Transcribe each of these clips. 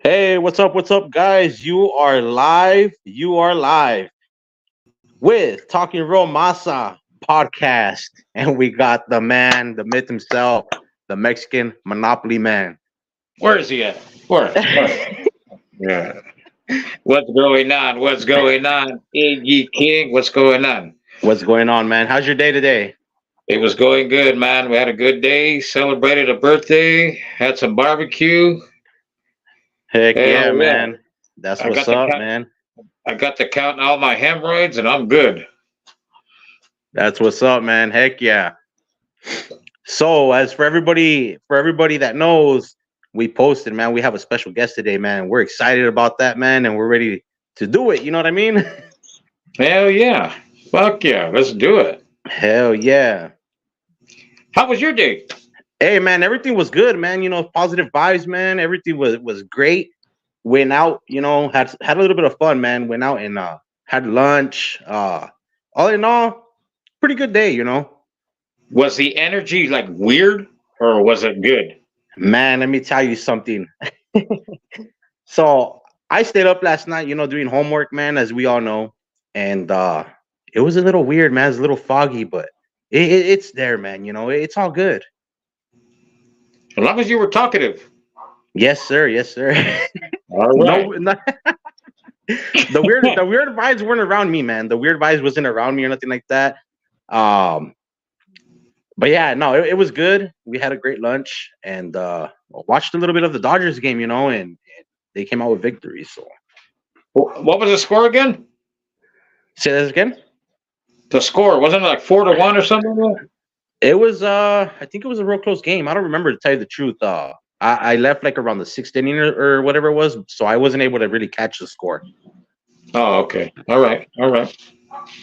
Hey, what's up, guys? You are live. You are live with Talking Real Masa podcast. And we got the man, the myth himself, the Mexican Monopoly man. Where is he at? Where? Yeah. What's going on? What's going on? Iggyking, what's going on? What's going on, man? How's your day today? It was going good, man. We had a good day, celebrated a birthday, had some barbecue. Heck Hell yeah, yeah. man. That's I what's got to up, count man. I got to count all my hemorrhoids and I'm good. That's what's up, man. Heck yeah. So, as for everybody that knows, we posted, man. We have a special guest today, man. We're excited about that, man, and we're ready to do it. You know what I mean? Hell yeah. Fuck yeah. Let's do it. Hell yeah. How was your day? Hey man, everything was good, man. Positive vibes, man. Everything was great. Went out, had a little bit of fun, man. Went out and had lunch. All in all, pretty good day. Was the energy like weird or was it good? Man, let me tell you something. So I stayed up last night, doing homework, man, as we all know, and it was a little weird, man. It's a little foggy, but it's there, man. It's all good. As long as you were talkative. Yes, sir. Yes, sir. All No, right. the weird vibes weren't around me, man. The weird vibes wasn't around me or nothing like that. Um, but yeah, no, it was good. We had a great lunch and watched a little bit of the Dodgers game, and they came out with victory. So What was the score again? say that again. The score wasn't it like 4-1 or something? It was I think it was a real close game. I don't remember to tell you the truth. I left like around the sixth inning or whatever it was, so I wasn't able to really catch the score. Oh, okay. All right. All right.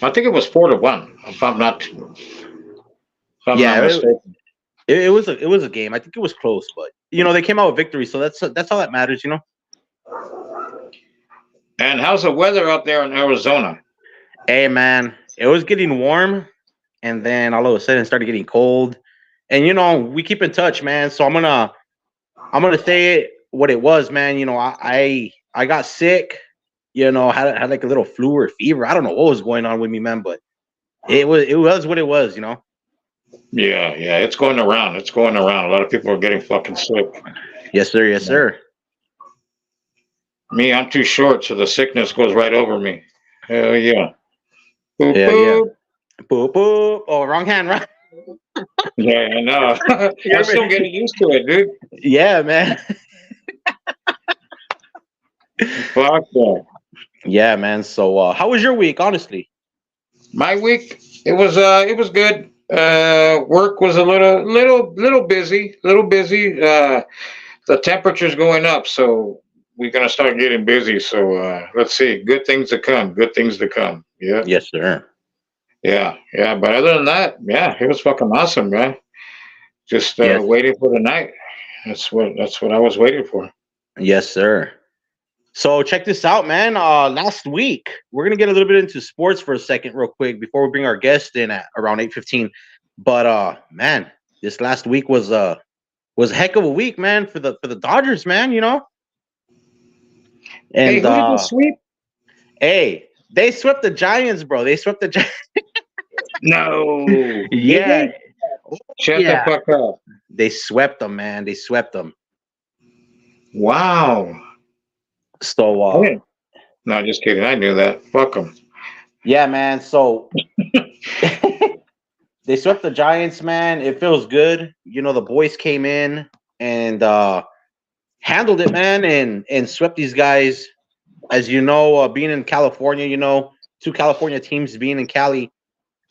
I think it was 4-1, if I'm not Yeah, it, mistaken. it was a game. I think it was close, but they came out with victory, so that's all that matters. And how's the weather out there in Arizona? Hey man, it was getting warm, and then all of a sudden it started getting cold. And we keep in touch, man. So I'm gonna say it what it was, man. I got sick. Had like a little flu or fever. I don't know what was going on with me, man, but it was what it was. Yeah, yeah, it's going around. It's going around. A lot of people are getting fucking sick. Yes, sir. Yes, sir. Me, I'm too short, so the sickness goes right over me. Hell yeah. Boop Yeah, yeah. boop. Boop boop. Oh, wrong hand, right? Yeah, I know. I'm still getting used to it, dude. Yeah, man. Fuck that. Yeah, man. So, how was your week, honestly? My week, it was good. Work was a little busy, little busy. The temperature's going up, so we're gonna start getting busy. So let's see, good things to come. Good things to come. Yeah, Yes, sir. yeah, yeah. But other than that, yeah, it was fucking awesome, man. Just Yes, waiting for the night. That's what I was waiting for. yes, sir. So check this out, man. Last week we're gonna get a little bit into sports for a second, real quick, before we bring our guest in at around 8:15. But man, this last week was a heck of a week, man, for the Dodgers, man. Hey, And who did they sweep? hey, they swept the Giants, bro. They swept the Giants. No, did Yeah, they? Shut the yeah. fuck up. They swept them, man. They swept them. Wow. So I didn't. No, just kidding. I knew that. Fuck them. yeah, man. So they swept the Giants, man. It feels good. The boys came in and handled it, man, and swept these guys. As you know, being in California, two California teams being in Cali,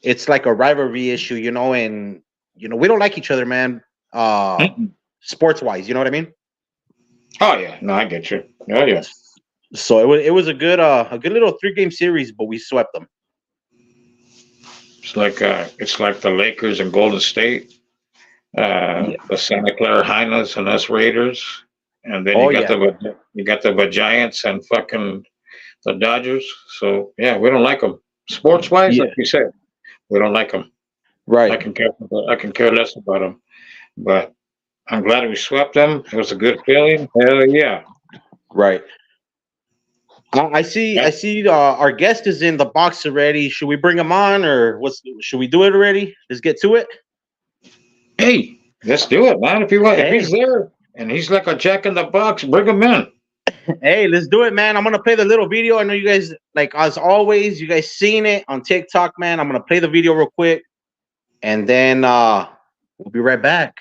it's like a rivalry issue, and we don't like each other, man. Sports wise, you know what I mean? Oh yeah, no, I get you. Oh yeah, So it was a good little 3-game series, but we swept them. it's like the Lakers and Golden State, Yeah. the Santa Clara Hyenas and us Raiders, and then Oh you got yeah. the Giants and fucking the Dodgers. So yeah, we don't like them. Sports wise, Yeah. like you said, we don't like them. I Right. can care I can care less about them, but I'm glad we swept them. It was a good feeling. Hell yeah. Right. I see. I see. Our guest is in the box already. Should we bring him on, or what's? Should we do it already? Let's get to it. Hey, let's do it, man. If you want, if Hey, he's there and he's like a jack in the box, bring him in. hey, let's do it, man. I'm gonna play the little video. I know you guys, like as always, you guys seen it on TikTok, man. I'm gonna play the video real quick, and then we'll be right back.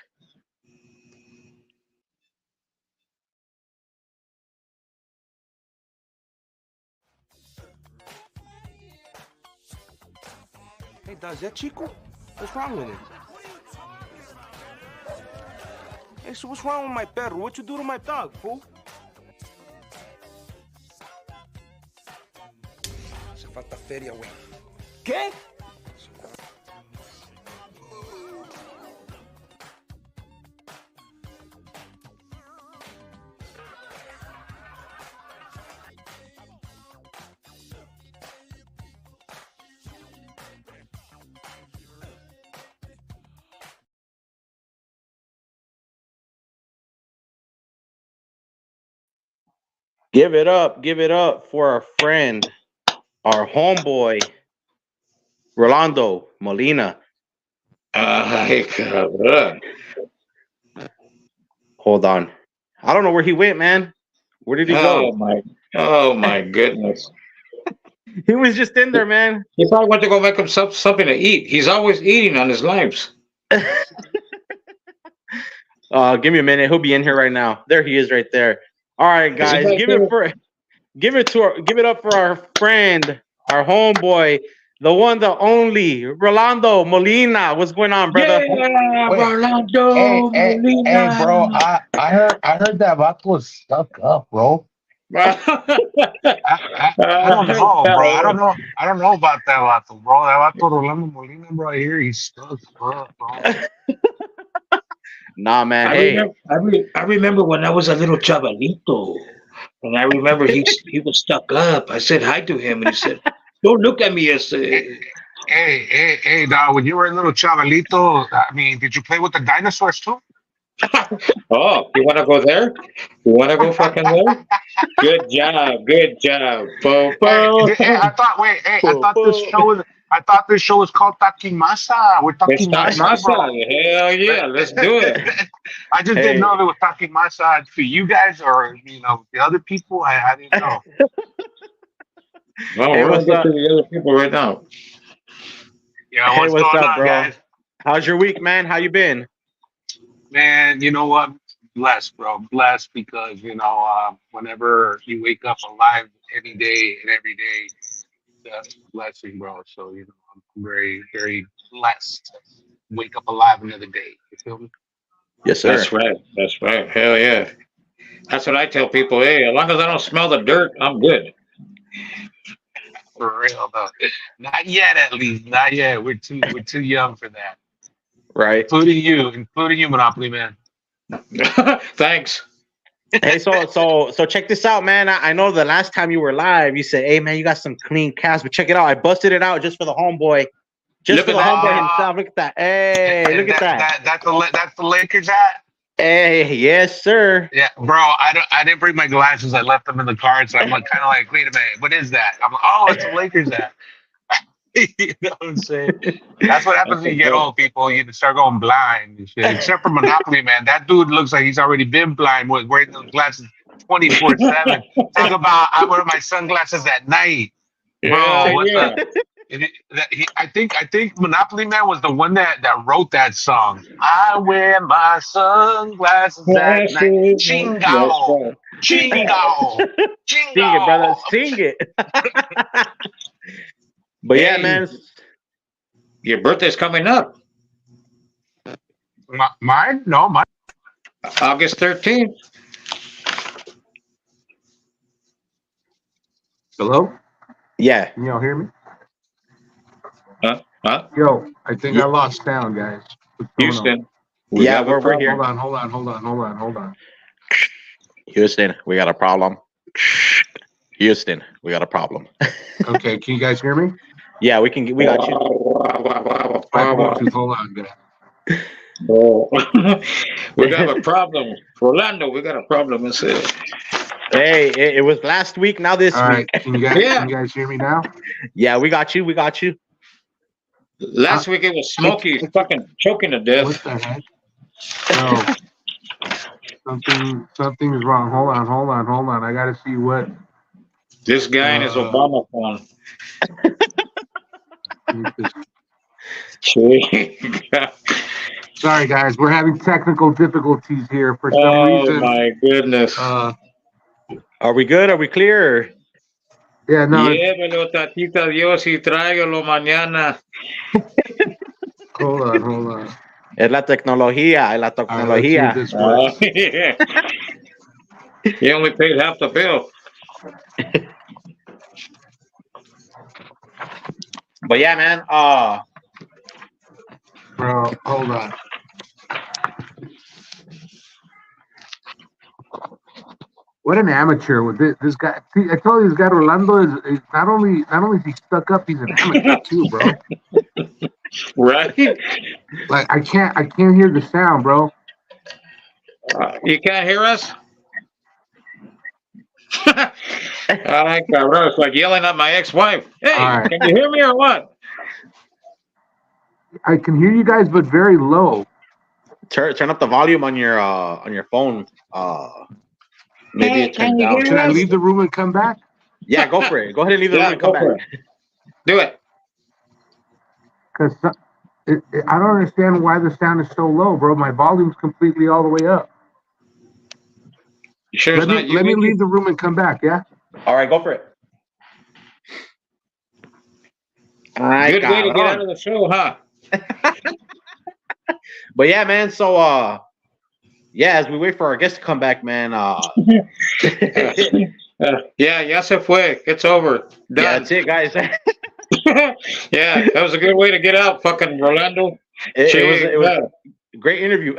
Hey, does that Chico? What's wrong with him? Hey, so what's wrong with my perro? What you do to my dog, fool? Se falta feria, güey. ¿Qué? Give it up for our friend, our homeboy, Rolando Molina. Ay, cabrón. Hold on, I don't know where he went, man. Where did he Oh go? my, oh my goodness. He was just in there, man. He probably went to go make himself something to eat. He's always eating on his lives. Give me a minute. He'll be in here right now. There he is, right there. All right, Is he guys, back there? give it up for our friend, our homeboy, the one, the only, Rolando Molina. What's going on, brother? Yeah, Wait, Rolando hey, Molina. bro. I heard that vato was stuck up, bro. I don't know, bro. I don't know about that vato, bro. That vato Rolando Molina, bro. I hear he's stuck up, bro. Nah, man. I Hey, remember, I remember when I was a little chavalito, and I remember he was stuck up. I said hi to him, and he said, "Don't look at me as." Hey, dog. When you were a little chavalito, I mean, did you play with the dinosaurs too? Oh, you want to go there? You want to go fucking there? Good job, good job. Po, po. I thought. Wait, hey, Boom, boom. I thought this show was called Talking Masa. We're Let's talking talk Masa, masa. bro. Hell yeah, let's do it. I just didn't Hey, know if it was Talking Masa for you guys or the other people. I didn't know. Well, hey, we're gonna what's get up? to the other people right now. Yeah, Hey, what's what's going up, on, bro? guys? How's your week, man? How you been? Man, you know what? Blessed, bro. Blessed because whenever you wake up alive any day and every day, that's a blessing, bro. So I'm very, very blessed. Wake up alive another day. You feel me? Yes, That's sir. right. That's right. Hell yeah. That's what I tell people. Hey, as long as I don't smell the dirt, I'm good. For real though. Not yet, at least. Not yet. We're too young for that. Right. Including you, Monopoly Man. Thanks. Hey, so check this out, man. I know the last time you were live, you said, "Hey, man, you got some clean cast," but check it out. I busted it out just for the homeboy, just Look for at the that homeboy thing. himself. Look at that. Hey, And look at that. that's the Lakers hat. Hey, yes, sir. Yeah, bro. I didn't bring my glasses. I left them in the car, so I'm like kind of like, wait a minute, what is that? I'm like, oh, it's a Lakers hat. You know what I'm saying? That's what happens That's when a you get good. old, people. You start going blind and shit. Except for Monopoly Man, that dude looks like he's already been blind with wearing those glasses 24/7. Talk about I wear my sunglasses at night, Hell bro. What yeah. the? I think Monopoly Man was the one that wrote that song. I wear my sunglasses at night. That's Chingo, right. chingo, Sing it, brother. chingo. Sing it. But yeah, Hey, man. your birthday's coming up, Mine? No, mine. August 13th. Hello? Yeah. Can y'all hear me? Huh? Huh? Yo, I think I Ye- lost sound, guys. What's going on? Houston, we Yeah, have a we're Hold here. problem. on, hold on. Houston, we got a problem. Houston, we got a problem. Okay, can you guys hear me? Yeah, we can. We got you. My Bluetooth, hold on, guys. Oh. We got a problem. Rolando, we got a problem. It's Hey, it was last week. Now this All right, week. can you guys hear me now? Yeah, we got you. We got you. Last week it was Smokey fucking choking to death. What the heck? No, something's wrong. Hold on. I gotta see what. This guy and his Obama phone. Sorry, guys, we're having technical difficulties here for some reason. Oh my goodness. Are we good? Are we clear? Yeah, no. Llévelo, tatita Dios, y tráigalo mañana. Hold on. Es la tecnología. Es la tecnología. He only paid half the bill. But yeah, man. Bro, hold on. What an amateur with this guy. See, I told you this guy Rolando is not only is he stuck up, he's an amateur too, bro. Right? Like I can't hear the sound, bro. You can't hear us? Ay, cabrón, it's like yelling at my ex-wife. Hey, right. Can you hear me or what? I can hear you guys, but very low. Turn up the volume on your phone. Maybe it turned down. Should I leave the room and come back? Yeah, go for it. Go ahead and leave the room and come back. Do it. Because I don't understand why the sound is so low, bro. My volume's completely all the way up. You sure it's not you? Let me leave the room and come back, yeah? All right, go for it. Good way to get out of the show, huh? But yeah, man. So, yeah, as we wait for our guest to come back, man. Yeah, ya se fue. It's over. Done. Yeah, that's it, guys. Yeah, that was a good way to get out, fucking Rolando. It was a great interview.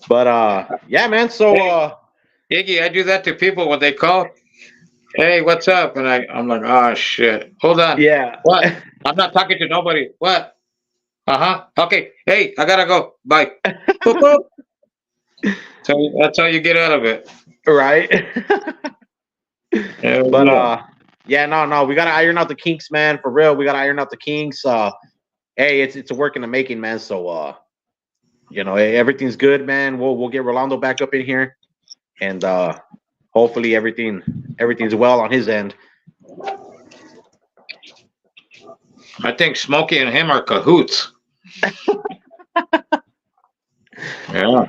But yeah, man. So, Iggy, I do that to people when they call. Hey, what's up? And I'm like, oh shit. Hold on. Yeah. What? I'm not talking to nobody. What? Okay. Hey, I gotta go. Bye. Boop, boop. So that's how you get out of it. Right. Yeah, But yeah, no, we gotta iron out the kinks, man. For real, we gotta iron out the kinks. Hey, it's a work in the making, man. So you know, everything's good, man. We'll get Rolando back up in here, and hopefully everything's well on his end. I think Smokey and him are cahoots. Yeah.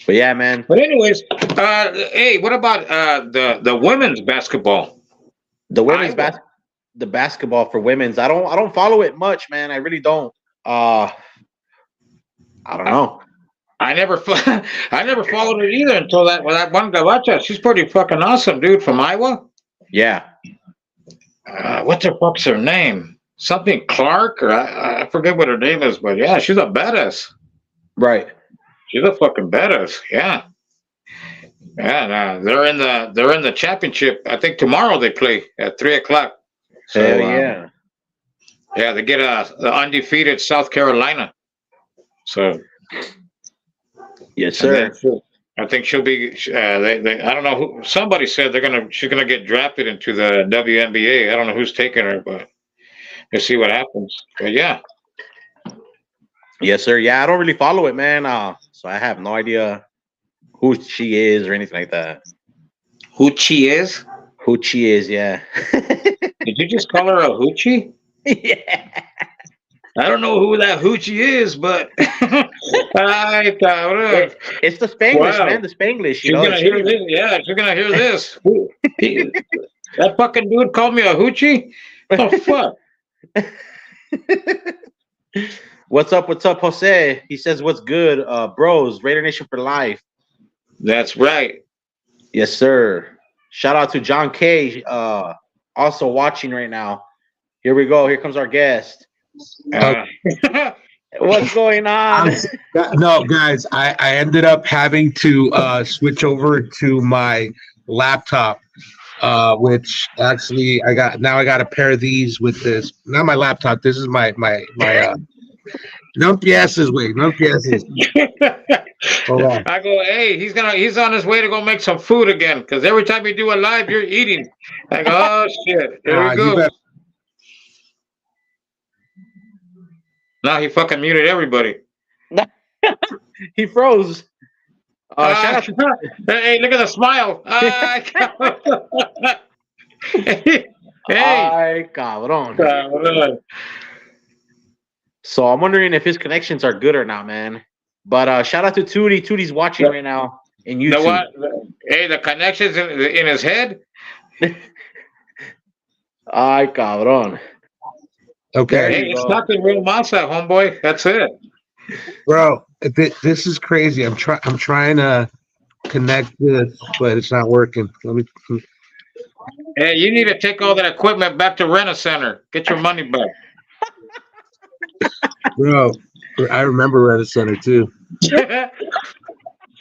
But yeah, man. But anyways, hey, what about the women's basketball? The women's the basketball for women's. I don't follow it much, man. I really don't. I don't know. I never followed it either until that one gabacha. She's pretty fucking awesome, dude, from Iowa. Yeah. What the fuck's her name? Something Clark, or I forget what her name is, but yeah, she's a badass. Right. She's a fucking badass. Yeah. Yeah. They're in the championship. I think tomorrow they play at 3:00. So, hell yeah. Yeah, they get the undefeated South Carolina. So. Yes, sir. I think she'll be. I don't know who. Somebody said she's gonna get drafted into the WNBA. I don't know who's taking her, but we'll see what happens. But yeah. Yes, sir. Yeah, I don't really follow it, man. So I have no idea who she is or anything like that. Who she is? Who she is? Yeah. Did you just call her a hoochie? Yeah. I don't know who that hoochie is, but ay, cabrón. It's the Spanglish, man. The Spanglish. She's gonna hear this. Yeah, she's gonna hear this. That fucking dude called me a hoochie. Oh fuck. What's up, Jose? He says, "What's good, bros? Raider Nation for life." That's right. Yes, sir. Shout out to John K. Also watching right now. Here we go. Here comes our guest. What's going on? No, guys, I ended up having to switch over to my laptop, which actually I got a pair of these with this. Not my laptop. This is my no piezas, güey. No piezas. Hold on. I go, hey, he's on his way to go make some food again. Because every time you do a live, you're eating. I go, oh shit, here Nah, we you go. better- Now he fucking muted everybody. He froze. Shout out to Hey, look at the smile. Hey, Ay, cabrón. So I'm wondering if his connections are good or not, man. But shout out to Tootie. Tootie's watching right now in you know YouTube. what? Hey, the connections in his head. Ay, cabrón. Okay, There Hey, you it's go. not the real Masa, homeboy. That's it. bro, this is crazy. I'm trying to connect this, but it's not working. Let me. Hey, you need to take all that equipment back to Rent-A-Center. Get your money back. Bro, I remember Reddit Center too.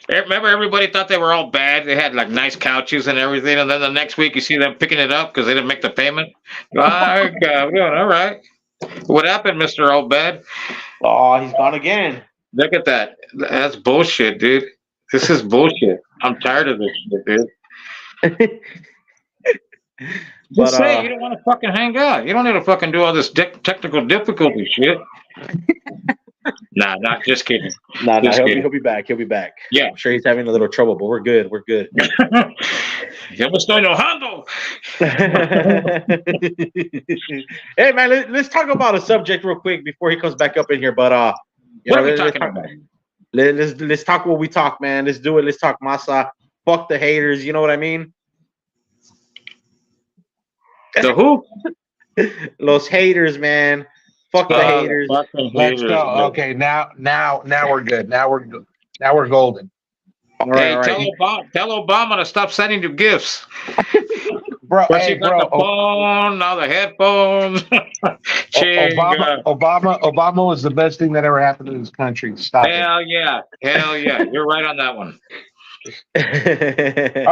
Remember, everybody thought they were all bad. They had like nice couches and everything, and then the next week you see them picking it up because they didn't make the payment. All right. What happened, Mister Old Bad? Oh, he's gone again. Look at that. That's bullshit, dude. This is bullshit. I'm tired of this shit, dude. Just say you don't want to fucking hang out. You don't need to fucking do all this technical difficulty shit. Nah, not just kidding. Nah, Just kidding. he'll be back. He'll be back. Yeah. I'm sure he's having a little trouble, but we're good. We're good. Yo me estoy enojando. Hey man, let's talk about a subject real quick before he comes back up in here. But What are we talking about? let's talk what we talk, man. Let's do it. Let's talk Masa. Fuck the haters. You know what I mean? The who? Los haters, man. Fuck the haters. Fucking Let's haters, go. man. Okay, now we're good. Now we're golden. All right, Hey, all right. tell Obama to stop sending you gifts. Bro, But hey, you got bro, the phone, now the headphones. Obama was the best thing that ever happened to this country. Stop it. Hell yeah. You're right on that one. All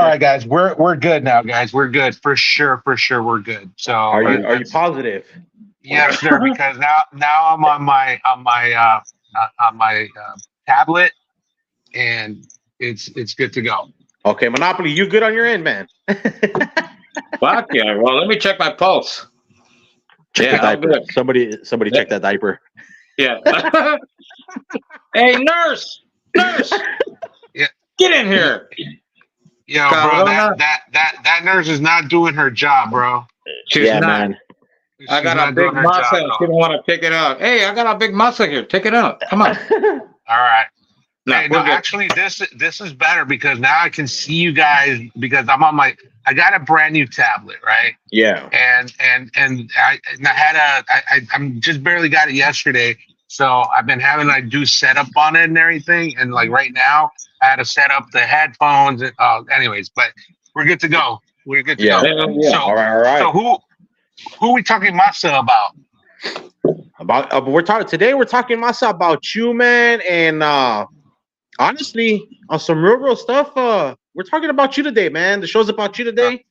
right, guys, we're good now, guys. We're good for sure. We're good. So Are you positive? yes, sir. Because now I'm on my tablet, and it's good to go. Okay, Monopoly, you good on your end, man? Fuck yeah. Well, let me check my pulse. Check Yeah, the I'm diaper. good. Somebody check that diaper. Yeah. Hey, nurse. Yeah. Get in here. Yo, bro, that nurse is not doing her job, bro. She's Yeah, not. man. I got a not big doing her masa. job, She though. don't want to take it out. Hey, I got a big masa here. Take it out. Come on. All right. No, Hey, we're no, good. actually, this is better because now I can see you guys because I got a brand new tablet, right? Yeah. And I'm just barely got it yesterday, so I've been having to do setup on it and everything. And like right now, I had to set up the headphones. And, anyways, but we're good to go. We're good to Yeah. go. Yeah. So, All right. so who are we talking Masa about? We're talking Masa about you, man, and honestly, on some real stuff, we're talking about you today, man. The show's about you today.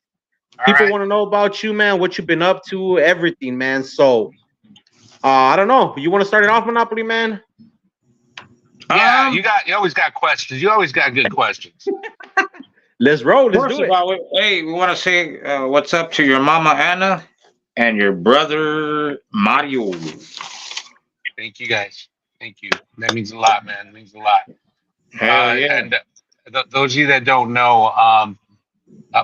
All People right. want to know about you, man, what you've been up to, everything, man. So, I don't know. You want to start it off, Monopoly, man? Yeah, you always got questions. You always got good questions. Let's roll. Let's First do of it. all, we want to say what's up to your mama Anna and your brother Mario. Thank you, guys. Thank you. That means a lot, man. It means a lot. Hell yeah. And those of you that don't know,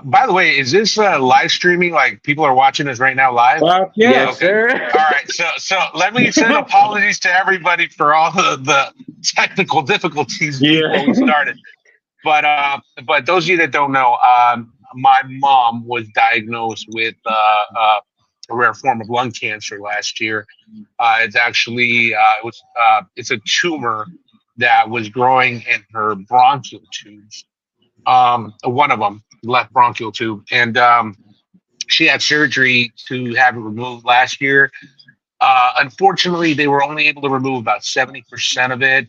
by the way, is this live streaming? Like people are watching us right now live? Well, yeah. Yes, sir. All right. So let me send apologies to everybody for all the technical difficulties before we started. But those of you that don't know, my mom was diagnosed with a rare form of lung cancer last year. It's actually it's a tumor that was growing in her bronchial tubes. One of them, left bronchial tube, and she had surgery to have it removed last year. Unfortunately, they were only able to remove about 70% of it,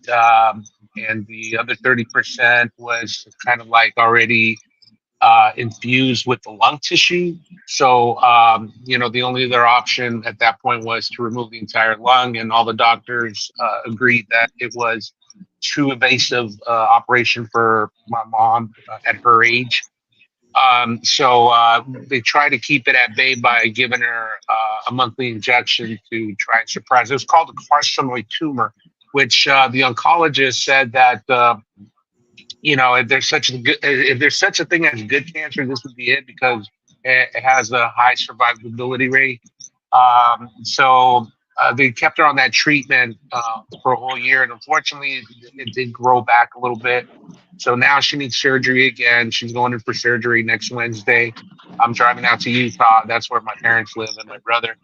and the other 30% was kind of like already infused with the lung tissue. So, the only other option at that point was to remove the entire lung, and all the doctors agreed that it was too invasive operation for my mom at her age. So they try to keep it at bay by giving her a monthly injection to try and suppress. It was called a carcinoid tumor, which the oncologist said that if there's such a thing as good cancer, this would be it because it has a high survivability rate. So they kept her on that treatment for a whole year, and unfortunately, it did grow back a little bit. So now she needs surgery again. She's going in for surgery next Wednesday. I'm driving out to Utah. That's where my parents live and my brother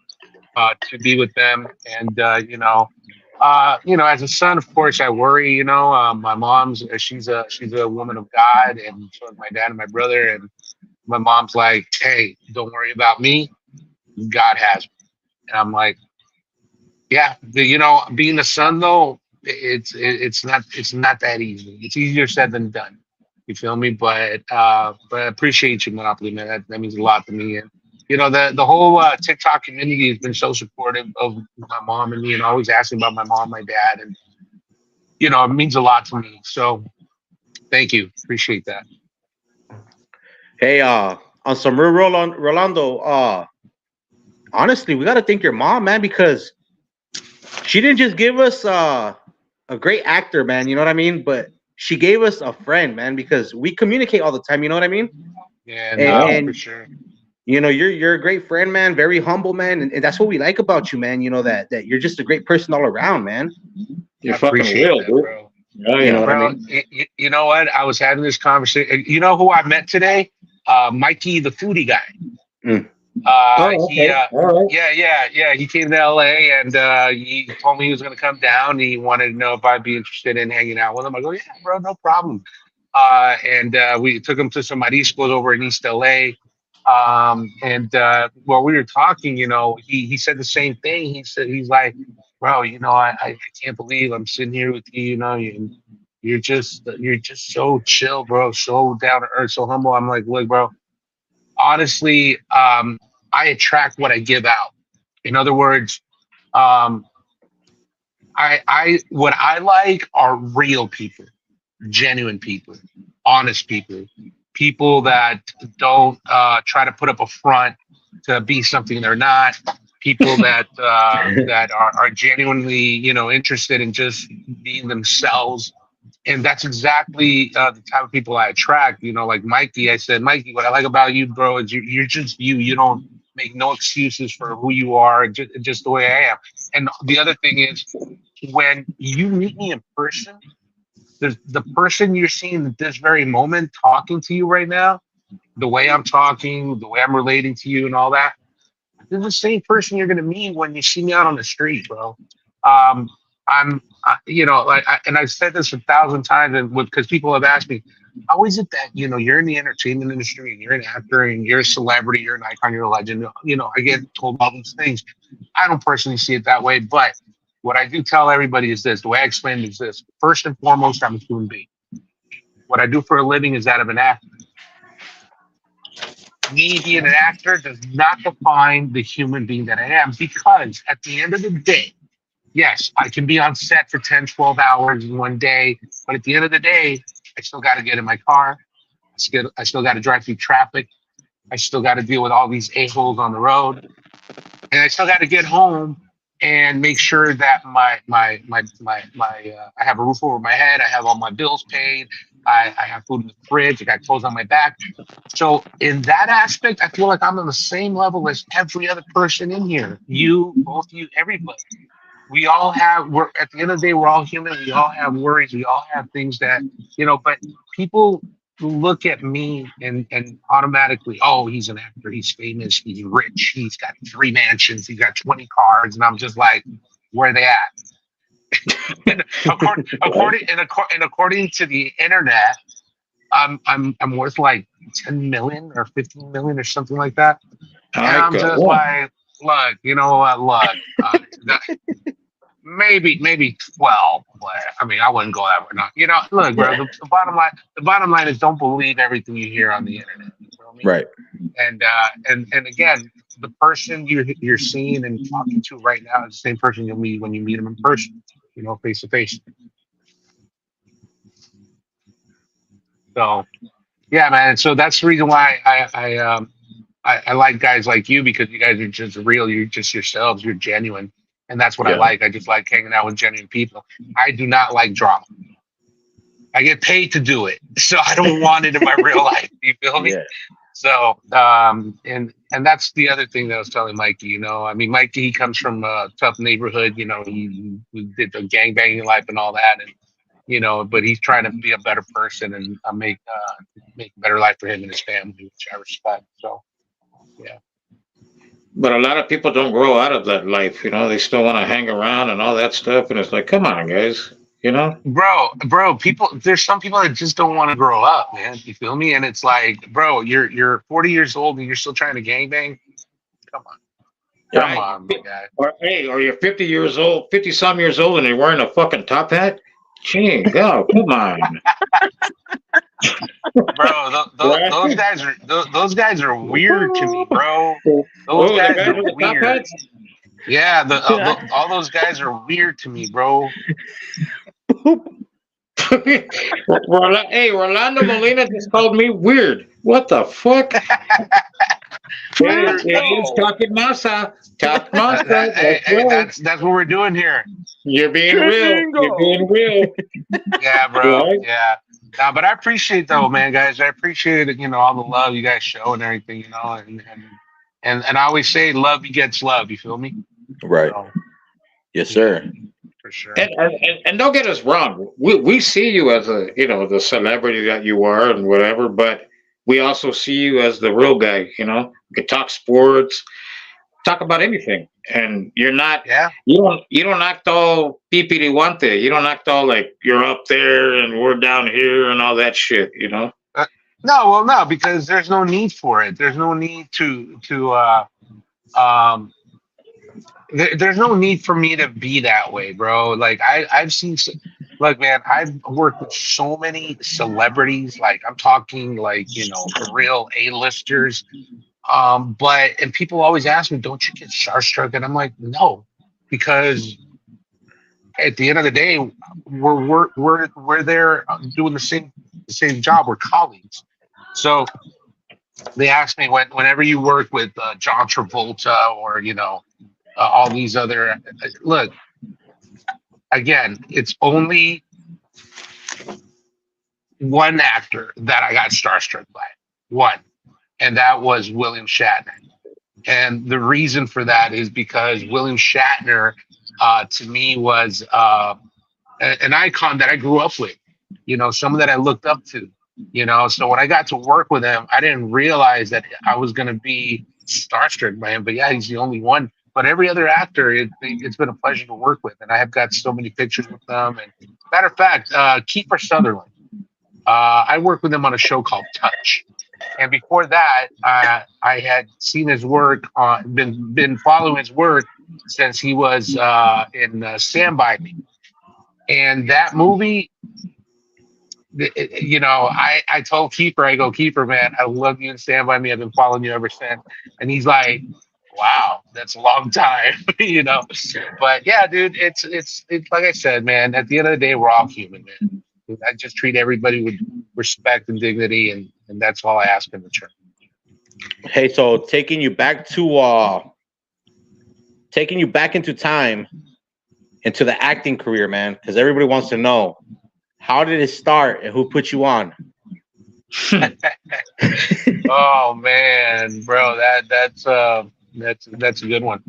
to be with them. And as a son, of course, I worry. My mom's she's a woman of God, and so is my dad and my brother. And my mom's like, "Hey, don't worry about me. God has me." And I'm like, "Yeah, being a son though, it's not that easy. It's easier said than done. You feel me? But I appreciate you, Monopoly man. That means a lot to me. And the whole TikTok community has been so supportive of my mom and me, and always asking about my mom, my dad, and it means a lot to me. So thank you, appreciate that. Hey, on some real Rolando, honestly, we gotta thank your mom, man, because she didn't just give us a great actor, man. You know what I mean? But she gave us a friend, man, because we communicate all the time. You know what I mean? Yeah, And, no, and for sure. you're a great friend, man. Very humble, man, and that's what we like about you, man. That you're just a great person all around, man. You're I fucking appreciate real, that, dude. bro. Oh, You yeah. know what I Bro, mean? you know what? I was having this conversation. You know who I met today? Mikey, the foodie guy. Mm. Oh, He, okay. All right. yeah. He came to LA and he told me he was going to come down. He wanted to know if I'd be interested in hanging out with him. I go, yeah, bro, no problem. And we took him to some mariscos over in East LA. And while we were talking, he said the same thing. He's like, bro, I can't believe I'm sitting here with you. You're just so chill, bro. So down to earth, so humble. I'm like, look, bro. Honestly, I attract what I give out. In other words, um, I what I like are real people, genuine people, honest people, people that don't try to put up a front to be something they're not. People that are genuinely, interested in just being themselves, and that's exactly the type of people I attract. Like Mikey, I said, Mikey, what I like about you, bro, is you're just you. You don't make no excuses for who you are, just the way I am. And the other thing is, when you meet me in person, the person you're seeing at this very moment talking to you right now, the way I'm talking, the way I'm relating to you, and all that, they're the same person you're gonna meet when you see me out on the street, bro. Um, and I've said this 1,000 times, and because people have asked me, how is it that you're in the entertainment industry and you're an actor and you're a celebrity, you're an icon, you're a legend? I get told all these things. I don't personally see it that way, but what I do tell everybody is this: the way I explain it is this. First and foremost, I'm a human being. What I do for a living is that of an actor. Me being an actor does not define the human being that I am, because at the end of the day, yes, I can be on set for 10, 12 hours in one day, but at the end of the day, I still got to get in my car. I still got to drive through traffic. I still got to deal with all these a-holes on the road. And I still got to get home and make sure that I have a roof over my head. I have all my bills paid. I have food in the fridge. I got clothes on my back. So in that aspect, I feel like I'm on the same level as every other person in here. You, both you, everybody. We're at the end of the day, we're all human. We all have worries. We all have things that, but people look at me and automatically, oh, he's an actor. He's famous. He's rich. He's got 3 mansions. He's got 20 cars. And I'm just like, where are they at? And according to the internet, I'm worth like 10 million or 15 million or something like that. And I'm just like, look, you know what? Look, maybe 12, but I mean, I wouldn't go that way. Not, look, bro. The bottom line is, don't believe everything you hear on the internet. You feel me? Right. And again, the person you're seeing and talking to right now is the same person you'll meet when you meet them in person. Face to face. So yeah, man. So that's the reason why I like guys like you, because you guys are just real. You're just yourselves. You're genuine, and that's what I Yeah. like. I just like hanging out with genuine people. I do not like drama. I get paid to do it, so I don't want it in my real life. You feel me? Yeah. So, and that's the other thing that I was telling Mikey. You know, I mean, Mikey, he comes from a tough neighborhood. You know, he did the gang banging life and all that, and you know, but he's trying to be a better person and make a better life for him and his family, which I respect. So, yeah. But a lot of people don't grow out of that life, you know. They still want to hang around and all that stuff, and it's like, come on, guys, you know. Bro, people. There's some people that just don't want to grow up, man. You feel me? And it's like, bro, you're 40 years old and you're still trying to gangbang. Come on, come Right? on, my guy. Or hey, or you're 50 years old, 50 some years old, and you're wearing a fucking top hat. Gee, go, come on. Bro, those guys are weird to me, bro. Those Oh, the guys guys are with the top weird. hats? Yeah, all those guys are weird to me, bro. Hey, Rolando Molina just called me weird. What the fuck? He's talking Masa. Talk Masa. Hey, That's right. that's what we're doing here. You're being real. You're being real. Yeah, bro. Right? Yeah. Nah, but I appreciate though, man, guys. I appreciate it. You know, all the love you guys show and everything. You know, and I always say, love begets love. You feel me? Right. So, Yes, sir. for sure. And don't get us wrong. We see you as a, you know, the celebrity that you are and whatever, but we also see you as the real guy, you know. You can talk sports, talk about anything. And you're not Yeah. you don't act all pipiriwante. You don't act all like you're up there and we're down here and all that shit, you know. No, well, no, because there's no need for it. There's no need um there's no need for me to be that way, bro. Like I've seen look, man, I've worked with so many celebrities, like I'm talking like, you know, real A-listers. And people always ask me, don't you get starstruck? And I'm like, no, because at the end of the day, we're there doing the same job. We're colleagues. So they ask me whenever you work with John Travolta or you know all these other look again, it's only one actor that I got starstruck by, one, and that was William Shatner. And the reason for that is because William Shatner, to me, was an icon that I grew up with. You know, someone that I looked up to. You know, so when I got to work with him, I didn't realize that I was going to be starstruck by him. But yeah, he's the only one. But every other actor, it's been a pleasure to work with, and I have got so many pictures with them. And matter of fact, Kiefer Sutherland, I worked with him on a show called Touch. And before that, I had seen his work, been following his work since he was in Stand By Me. And that movie, you know, I told Kiefer, I go, Kiefer, man, I love you and Stand By Me. I've been following you ever since. And he's like, wow, that's a long time, you know. But yeah, dude, it's like I said, man, at the end of the day, we're all human, man. I just treat everybody with respect and dignity, and that's all I ask in return. Hey, so taking you back into time, into the acting career, man, because everybody wants to know, how did it start and who put you on? Oh man, bro, that's a good one.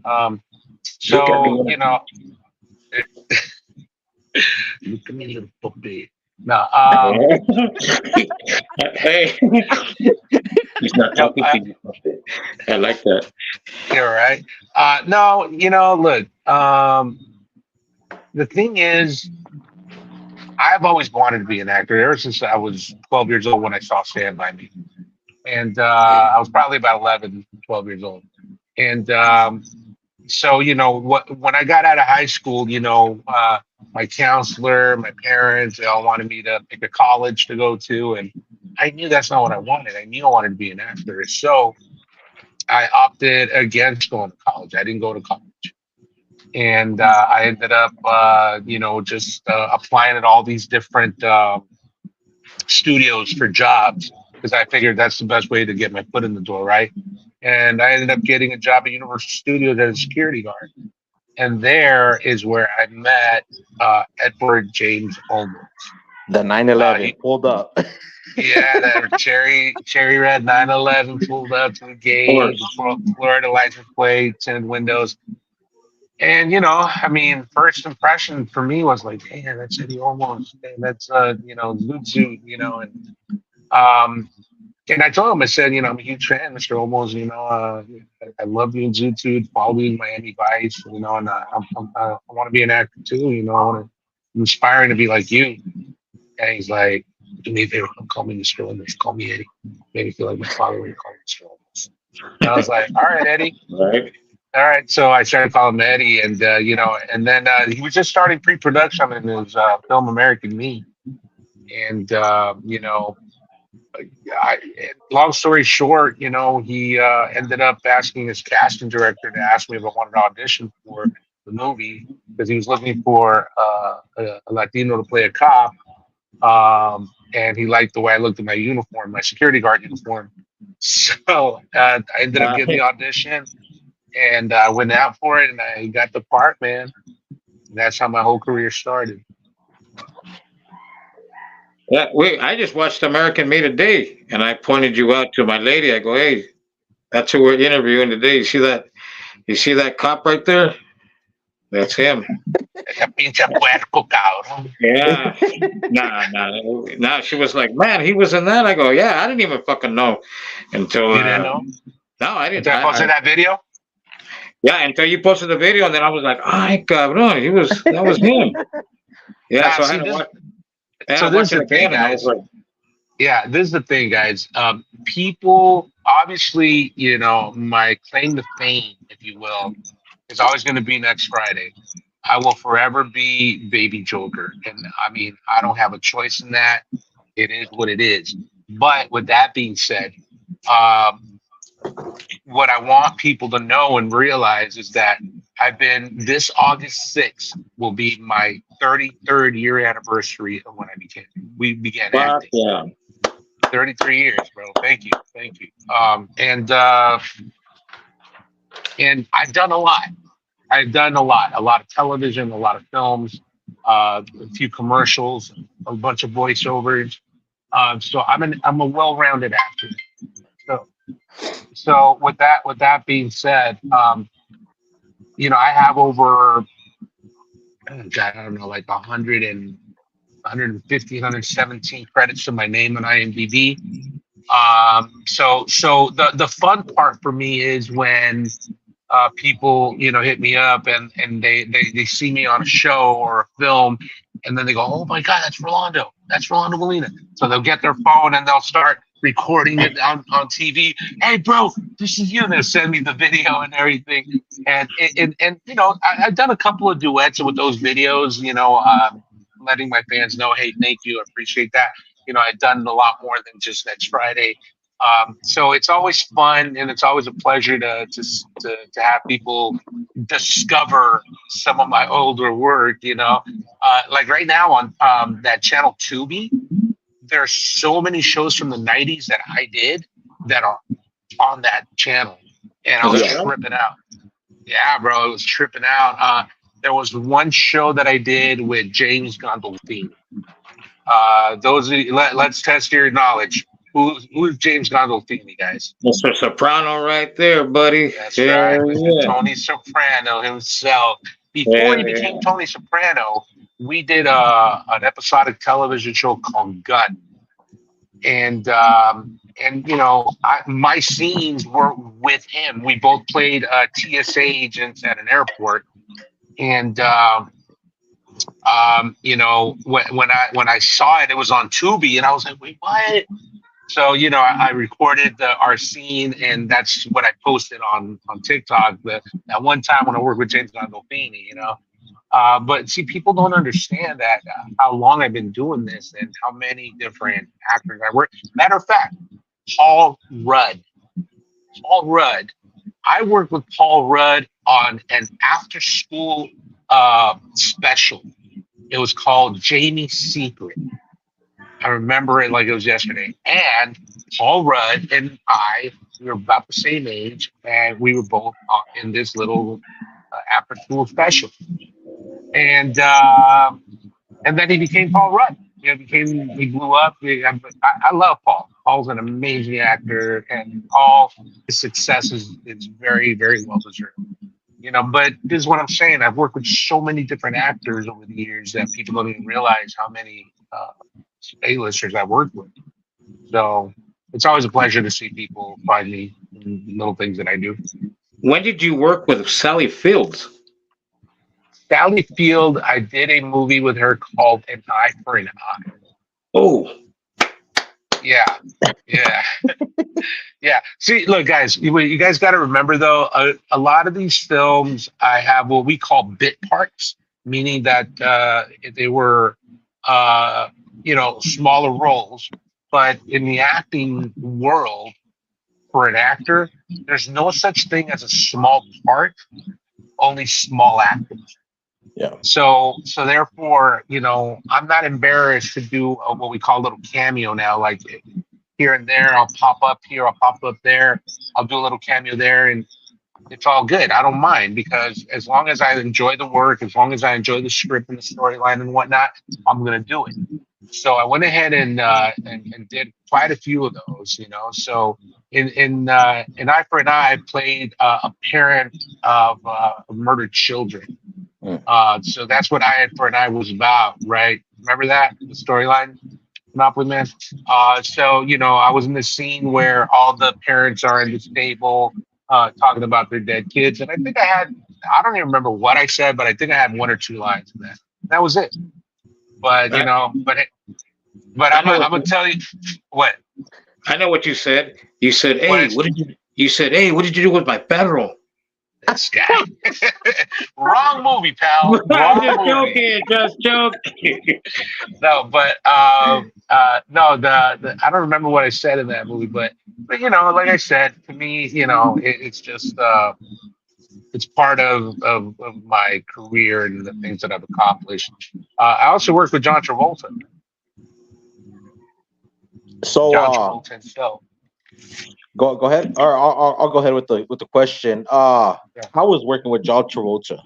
So you know, look at me, little puppy. No, Hey, he's not talking to you. I like that. you're right. No, you know, look, the thing is, I've always wanted to be an actor ever since I was 12 years old when I saw Stand By Me. And I was probably about 11, 12 years old. And so, you know, when I got out of high school, you know, my counselor, my parents, they all wanted me to pick a college to go to. And I knew that's not what I wanted. I knew I wanted to be an actor. So I opted against going to college. I didn't go to college. And I ended up, you know, just applying at all these different studios for jobs because I figured that's the best way to get my foot in the door, right? And I ended up getting a job at Universal Studios as a security guard. And there is where I met Edward James Olmos. The 911 He, pulled up. yeah, that cherry red 911 pulled up to the Of gate, course. Florida license plate, tinted windows. And I mean, first impression for me was like, hey, that's Eddie Olmos. Hey, that's Zoot Zoot, and I told him, I said, I'm a huge fan, Mr. Olmos. I love you in Zoot Suit, follow you in Miami Vice, and I want to be an actor too. I want to inspiring to be like you. And he's like, do me a favor, don't call me Mr. Olmos, call me Eddie. Made me feel like my father when you call me Mr. Olmos. And I was like, all right, Eddie. Right. All right. So I started calling him Eddie, and and then he was just starting pre-production in his film American Me, and I, long story short, he ended up asking his casting director to ask me if I wanted to audition for the movie because he was looking for a Latino to play a cop. And he liked the way I looked in my uniform, my security guard uniform. So I ended up getting the audition and went out for it and I got the part, man. And that's how my whole career started. Yeah, I just watched American Me today, and I pointed you out to my lady. I go, hey, that's who we're interviewing today. You see that? You see that cop right there? That's him. Esa pinche puerco, cabrón. Yeah. Nah. She was like, man, he was in that. I go, yeah, I didn't even fucking know until. You didn't know? No, I didn't. Did I post that video? Yeah, until you posted the video, and then I was like, ay, cabrón, that was him. Yeah, Nah, so I see, had to watch. so this is the thing, And I was guys. like, Yeah, this is the thing, guys. People, obviously, my claim to fame, if you will, is always going to be next Friday. I will forever be Baby Joker. And I mean, I don't have a choice in that. It is what it is. But with that being said, what I want people to know and realize is that this August 6th will be my 33rd year anniversary of when we began fuck acting. yeah. 33 years, bro. Thank you. And I've done a lot. A lot of television, a lot of films, a few commercials, a bunch of voiceovers. So I'm a well-rounded actor. So with that being said, I have over, I don't know, like 150, 117 credits to my name on IMDb. So the fun part for me is when people hit me up and they see me on a show or a film and then they go, oh my god, that's Rolando Molina. So they'll get their phone and they'll start recording it on TV. Hey bro, this is you. And they'll send me the video and everything. And I've done a couple of duets with those videos, letting my fans know, hey, thank you, I appreciate that. I've done a lot more than just next Friday. So it's always fun and it's always a pleasure to have people discover some of my older work, like right now on that channel Tubi, there are so many shows from the 90s that I did that are on that channel. And I was tripping out. Yeah, bro, it was tripping out. There was one show that I did with James Gandolfini. Let's test your knowledge. Who's James Gandolfini, guys? Mr. Soprano right there, buddy. That's right, Mr. Tony Soprano himself. Before he became Tony Soprano, we did an episodic television show called Gut. And my scenes were with him. We both played TSA agents at an airport. And when I saw it, it was on Tubi, and I was like, wait, what? So I recorded our scene, and that's what I posted on TikTok. That one time when I worked with James Gandolfini, but see, people don't understand that how long I've been doing this and how many different actors I work. Matter of fact, Paul Rudd. I worked with Paul Rudd on an after-school special. It was called Jamie's Secret. I remember it like it was yesterday. And Paul Rudd and I, we were about the same age, and we were both in this little after school special. And then he became Paul Rudd. He blew up. I love Paul. Paul's an amazing actor, and all his success is very, very well deserved. But this is what I'm saying. I've worked with so many different actors over the years that people don't even realize how many A-listers I've worked with. So it's always a pleasure to see people find me in little things that I do. When did you work with Sally Fields? Sally Field, I did a movie with her called An Eye for an Eye. Oh, Yeah, yeah, yeah. See, look, guys, you guys got to remember though, a lot of these films I have what we call bit parts, meaning that they were, smaller roles. But in the acting world, for an actor, there's no such thing as a small part, only small actors. Yeah. So therefore, I'm not embarrassed to do what we call a little cameo now, like here and there. I'll pop up here, I'll pop up there, I'll do a little cameo there, and it's all good. I don't mind because as long as I enjoy the work, as long as I enjoy the script and the storyline and whatnot, I'm gonna do it. So I went ahead and did quite a few of those. So in Eye for an Eye, I played a parent of murdered children. So that's what Eye for an Eye was about, right? Remember that the storyline, Monopoly Man. So I was in the scene where all the parents are in this table talking about their dead kids, and I think I don't even remember what I said, but I think I had one or two lines in that. That was it. But I'm gonna tell you what. I know what you said. You said, "Hey, What? what did you?" You said, "Hey, what did you do with my bedroll?" This guy. Wrong movie, pal. Wrong Just movie. joking. Just joking. No, but no, the I don't remember what I said in that movie, but like I said, to me, it's just it's part of my career and the things that I've accomplished. I also worked with John Travolta. So John Travolta himself. go ahead, or I'll go ahead with the question. How was working with John Travolta?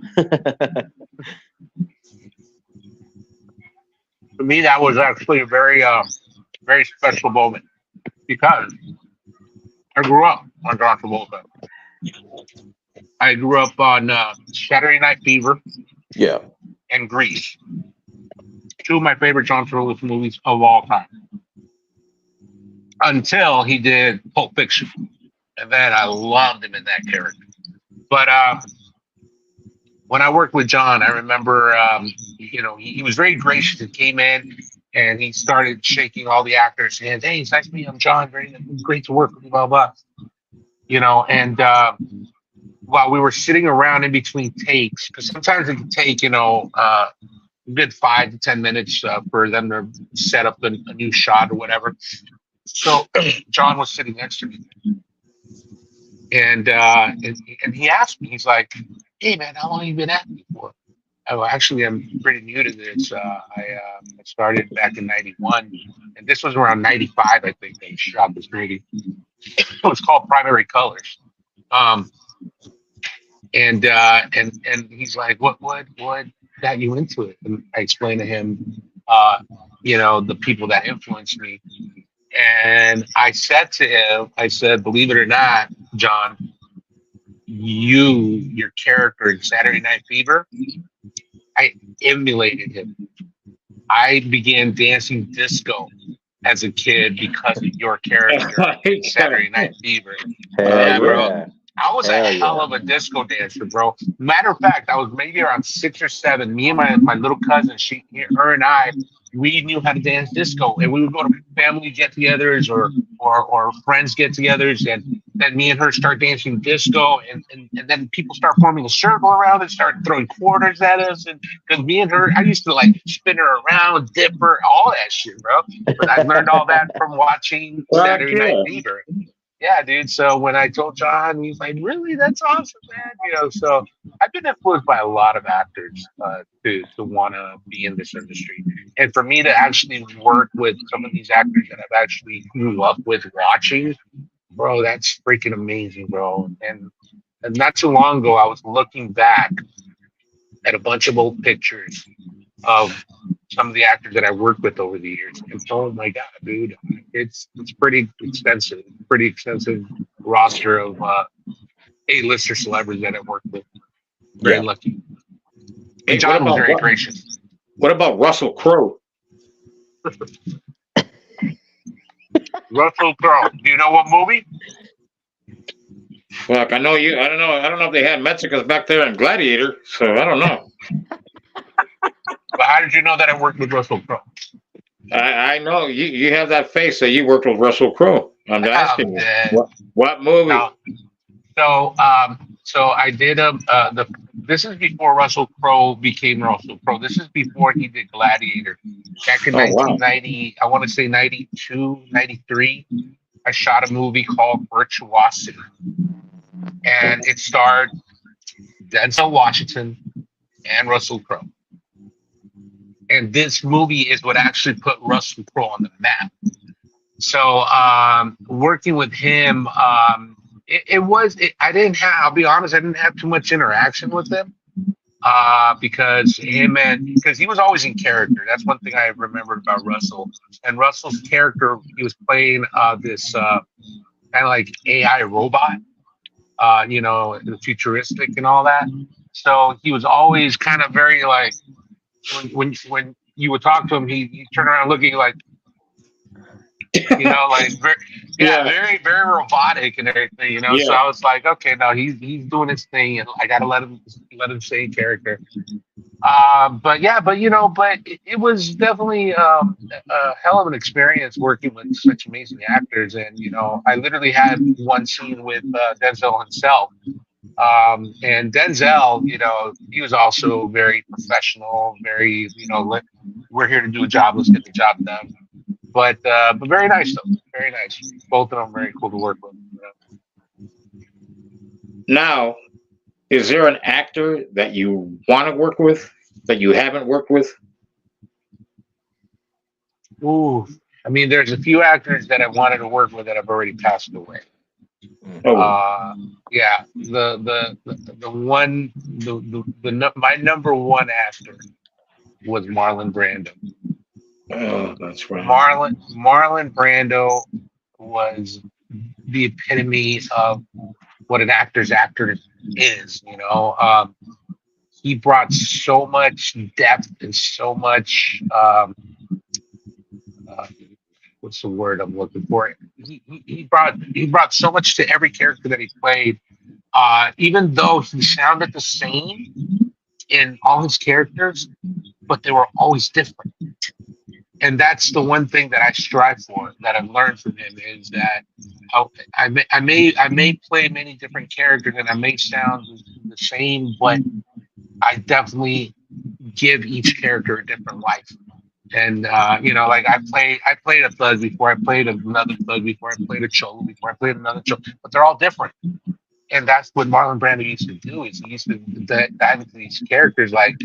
For me, that was actually a very very special moment because I grew up on John Travolta. I grew up on Saturday Night Fever Yeah. and Grease, two of my favorite John Travolta movies of all time. Until he did Pulp Fiction, and then I loved him in that character. But when I worked with John, I remember, he was very gracious. He came in and he started shaking all the actors' hands. Hey, it's nice to meet you. I'm John. Very great to work with you. Blah blah. And while we were sitting around in between takes, because sometimes it can take a good 5 to 10 minutes for them to set up a new shot or whatever. So John was sitting next to me, and he asked me, he's like, "Hey man, how long have you been acting for?" Oh, actually, I'm pretty new to this. I started back in '91, and this was around '95, I think. They shot this movie. It was called Primary Colors. And he's like, "What got you into it?" And I explained to him, the people that influenced me. And I said to him, believe it or not, John, your character in Saturday Night Fever, I emulated him. I began dancing disco as a kid because of your character in Saturday Night Fever. Hell Bro. yeah. I was a hell of a disco dancer, bro. Matter of fact, I was maybe around 6 or 7. Me and my little cousin, her and I, we knew how to dance disco, and we would go to family get-togethers or friends get-togethers, and then me and her start dancing disco, and then people start forming a circle around and start throwing quarters at us, and because me and her, I used to like spin her around, dip her, all that shit, bro. But I learned all that from watching Saturday Night Fever. yeah, dude. So when I told John, he's like, "Really? That's awesome, man." So I've been influenced by a lot of actors to want to be in this industry, and for me to actually work with some of these actors that I've actually grew up with watching, bro, that's freaking amazing, bro. And not too long ago, I was looking back at a bunch of old pictures of some of the actors that I worked with over the years. And oh my god, dude, it's pretty extensive roster of A-lister celebrities that I worked with. Very Yeah. lucky. Hey, And John was very gracious. what about Russell Crowe? Russell Crowe. Do you know what movie? Look, I know you. I don't know. I don't know if they had Mexicans back there in Gladiator, so I don't know. But how did you know that I worked with Russell Crowe? I know you have that face that you worked with Russell Crowe. I'm asking you, what movie? No. So I did this is before Russell Crowe became Russell Crowe. This is before he did Gladiator. Back in 1990, I want to say 92, 93, I shot a movie called Virtuosity. And it starred Denzel Washington and Russell Crowe. And this movie is what actually put Russell Crowe on the map. So working with him, I'll be honest, I didn't have too much interaction with him because he was always in character. That's one thing I remembered about Russell. And Russell's character, he was playing this kind of like AI robot, futuristic and all that. So he was always kind of very like, when you would talk to him, he turned around looking like, like very, very robotic and everything, Yeah. So I was like, okay, no, he's doing his thing, and I gotta let him stay in character. But it was definitely a hell of an experience working with such amazing actors, and I literally had one scene with Denzel himself. And Denzel, he was also very professional, very, we're here to do a job, let's get the job done. But very nice though, very nice. Both of them very cool to work with. Now, is there an actor that you want to work with that you haven't worked with? Ooh, I mean, there's a few actors that I wanted to work with that have already passed away. Yeah, my number one actor was Marlon Brando. Oh, that's right. Marlon Brando was the epitome of what an actor's actor is. He brought so much depth and so much. What's the word I'm looking for? He brought so much to every character that he played. Even though he sounded the same in all his characters, but they were always different. And that's the one thing that I strive for, that I've learned from him, is that I may play many different characters and I may sound the same, but I definitely give each character a different life. And like I played a thug before, I played another thug before, I played a cholo before, I played another cholo, but they're all different. And that's what Marlon Brando used to do. Is he used to dive into these characters. Like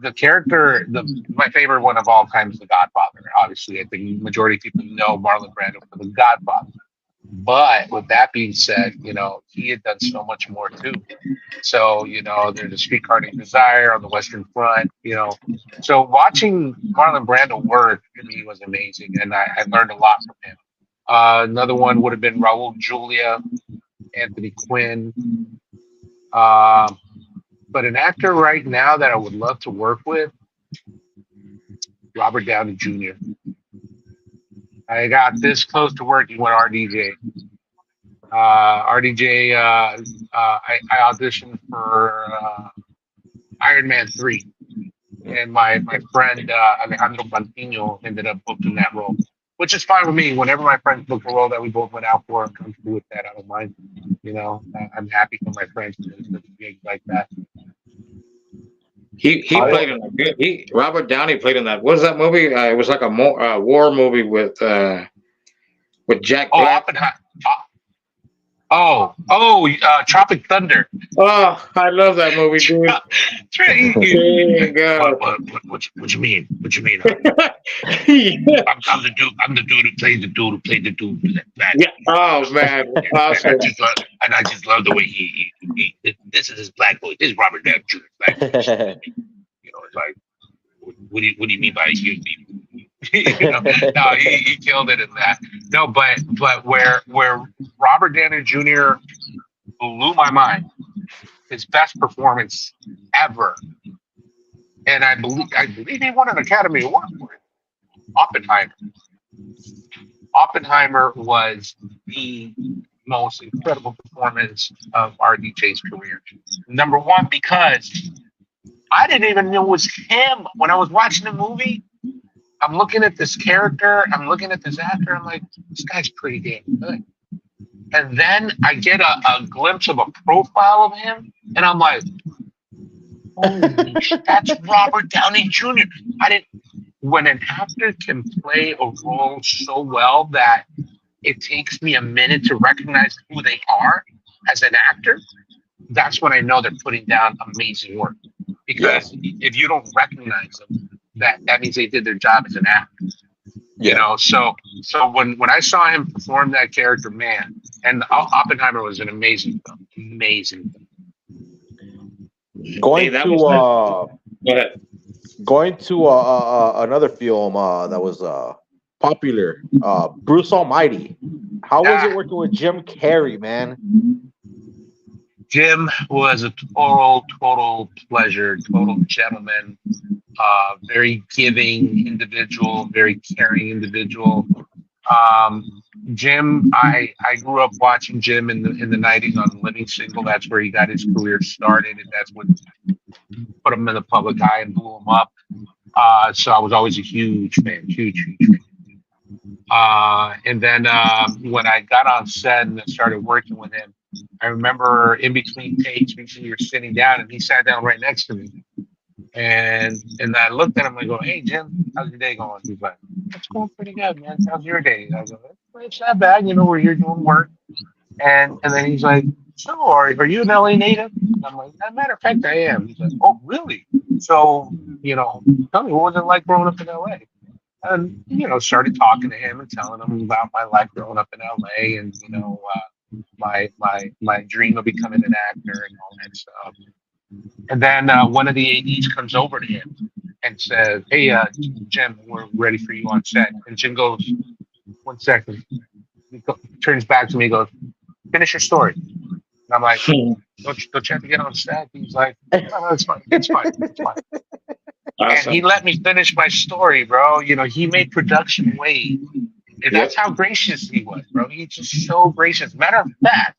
the character, my favorite one of all time is The Godfather. Obviously, I think the majority of people know Marlon Brando for The Godfather. But with that being said, he had done so much more too. So, there's a Streetcar Named Desire on the Western Front, So watching Marlon Brando work for me was amazing, and I learned a lot from him. Another one would have been Raul Julia, Anthony Quinn. But an actor right now that I would love to work with, Robert Downey Jr. I got this close to working with RDJ. I auditioned for Iron Man 3. And my friend Alejandro Pantino ended up booking that role, which is fine with me. Whenever my friends book a role that we both went out for, I'm comfortable with that. I don't mind. I'm happy for my friends to do gigs like that. He played in that. Robert Downey played in that. What was that movie? It was like a war movie with Jack Black. Tropic Thunder. Oh, I love that movie, dude. What you mean? What you mean? Yeah. I'm the dude. I'm the dude who played the dude who played the dude. Yeah. Oh man, awesome. And I just love the way he this is his black boy. This is Robert Downey Jr.'s black boy. You know, it's like, what do you mean by you? You know, no, he killed it in that. No, but where Robert Downey Jr. blew my mind, his best performance ever, and I believe he won an Academy Award for it. Oppenheimer. Oppenheimer was the most incredible performance of RDJ's career. Number one, because I didn't even know it was him when I was watching the movie. I'm looking at this character, I'm looking at this actor, I'm like, this guy's pretty damn good. And then I get a glimpse of a profile of him, and I'm like, holy shit, that's Robert Downey Jr. When an actor can play a role so well that it takes me a minute to recognize who they are as an actor, that's when I know they're putting down amazing work. Because if you don't recognize them, that means they did their job as an actor. You know, so when I saw him perform that character, man, and Oppenheimer was an amazing film. Amazing film. Going to another film that was popular, Bruce Almighty. How was it working with Jim Carrey, man? Jim was a total pleasure, total gentleman, very giving individual, very caring individual. Jim, I grew up watching Jim in the 90s on Living Single. That's where he got his career started, and that's what put him in the public eye and blew him up. So I was always a huge fan, huge fan. And then when I got on set and I started working with him, I remember in between takes, we were sitting down, and he sat down right next to me. And I looked at him and I go, "Hey Jim, how's your day going?" He's like, "It's going pretty good, man. How's your day?" I go, "It's not bad. You know, we're here doing work." And then he's like, "So, are you an LA native?" And I'm like, "As a matter of fact, I am." He's like, "Oh, really? So, you know, tell me, what was it like growing up in LA?" And, you know, started talking to him and telling him about my life growing up in LA, and, you know, my dream of becoming an actor and all that stuff. And then one of the ADs comes over to him and says, "Hey, Jim, we're ready for you on set." And Jim goes, "1 second." He turns back to me and goes, "Finish your story." And I'm like, don't you have to get on set? He's like, "No, it's fine. It's fine. It's fine." Awesome. And he let me finish my story, bro. You know, he made production wait. And that's how gracious he was, bro. He's just so gracious. Matter of fact,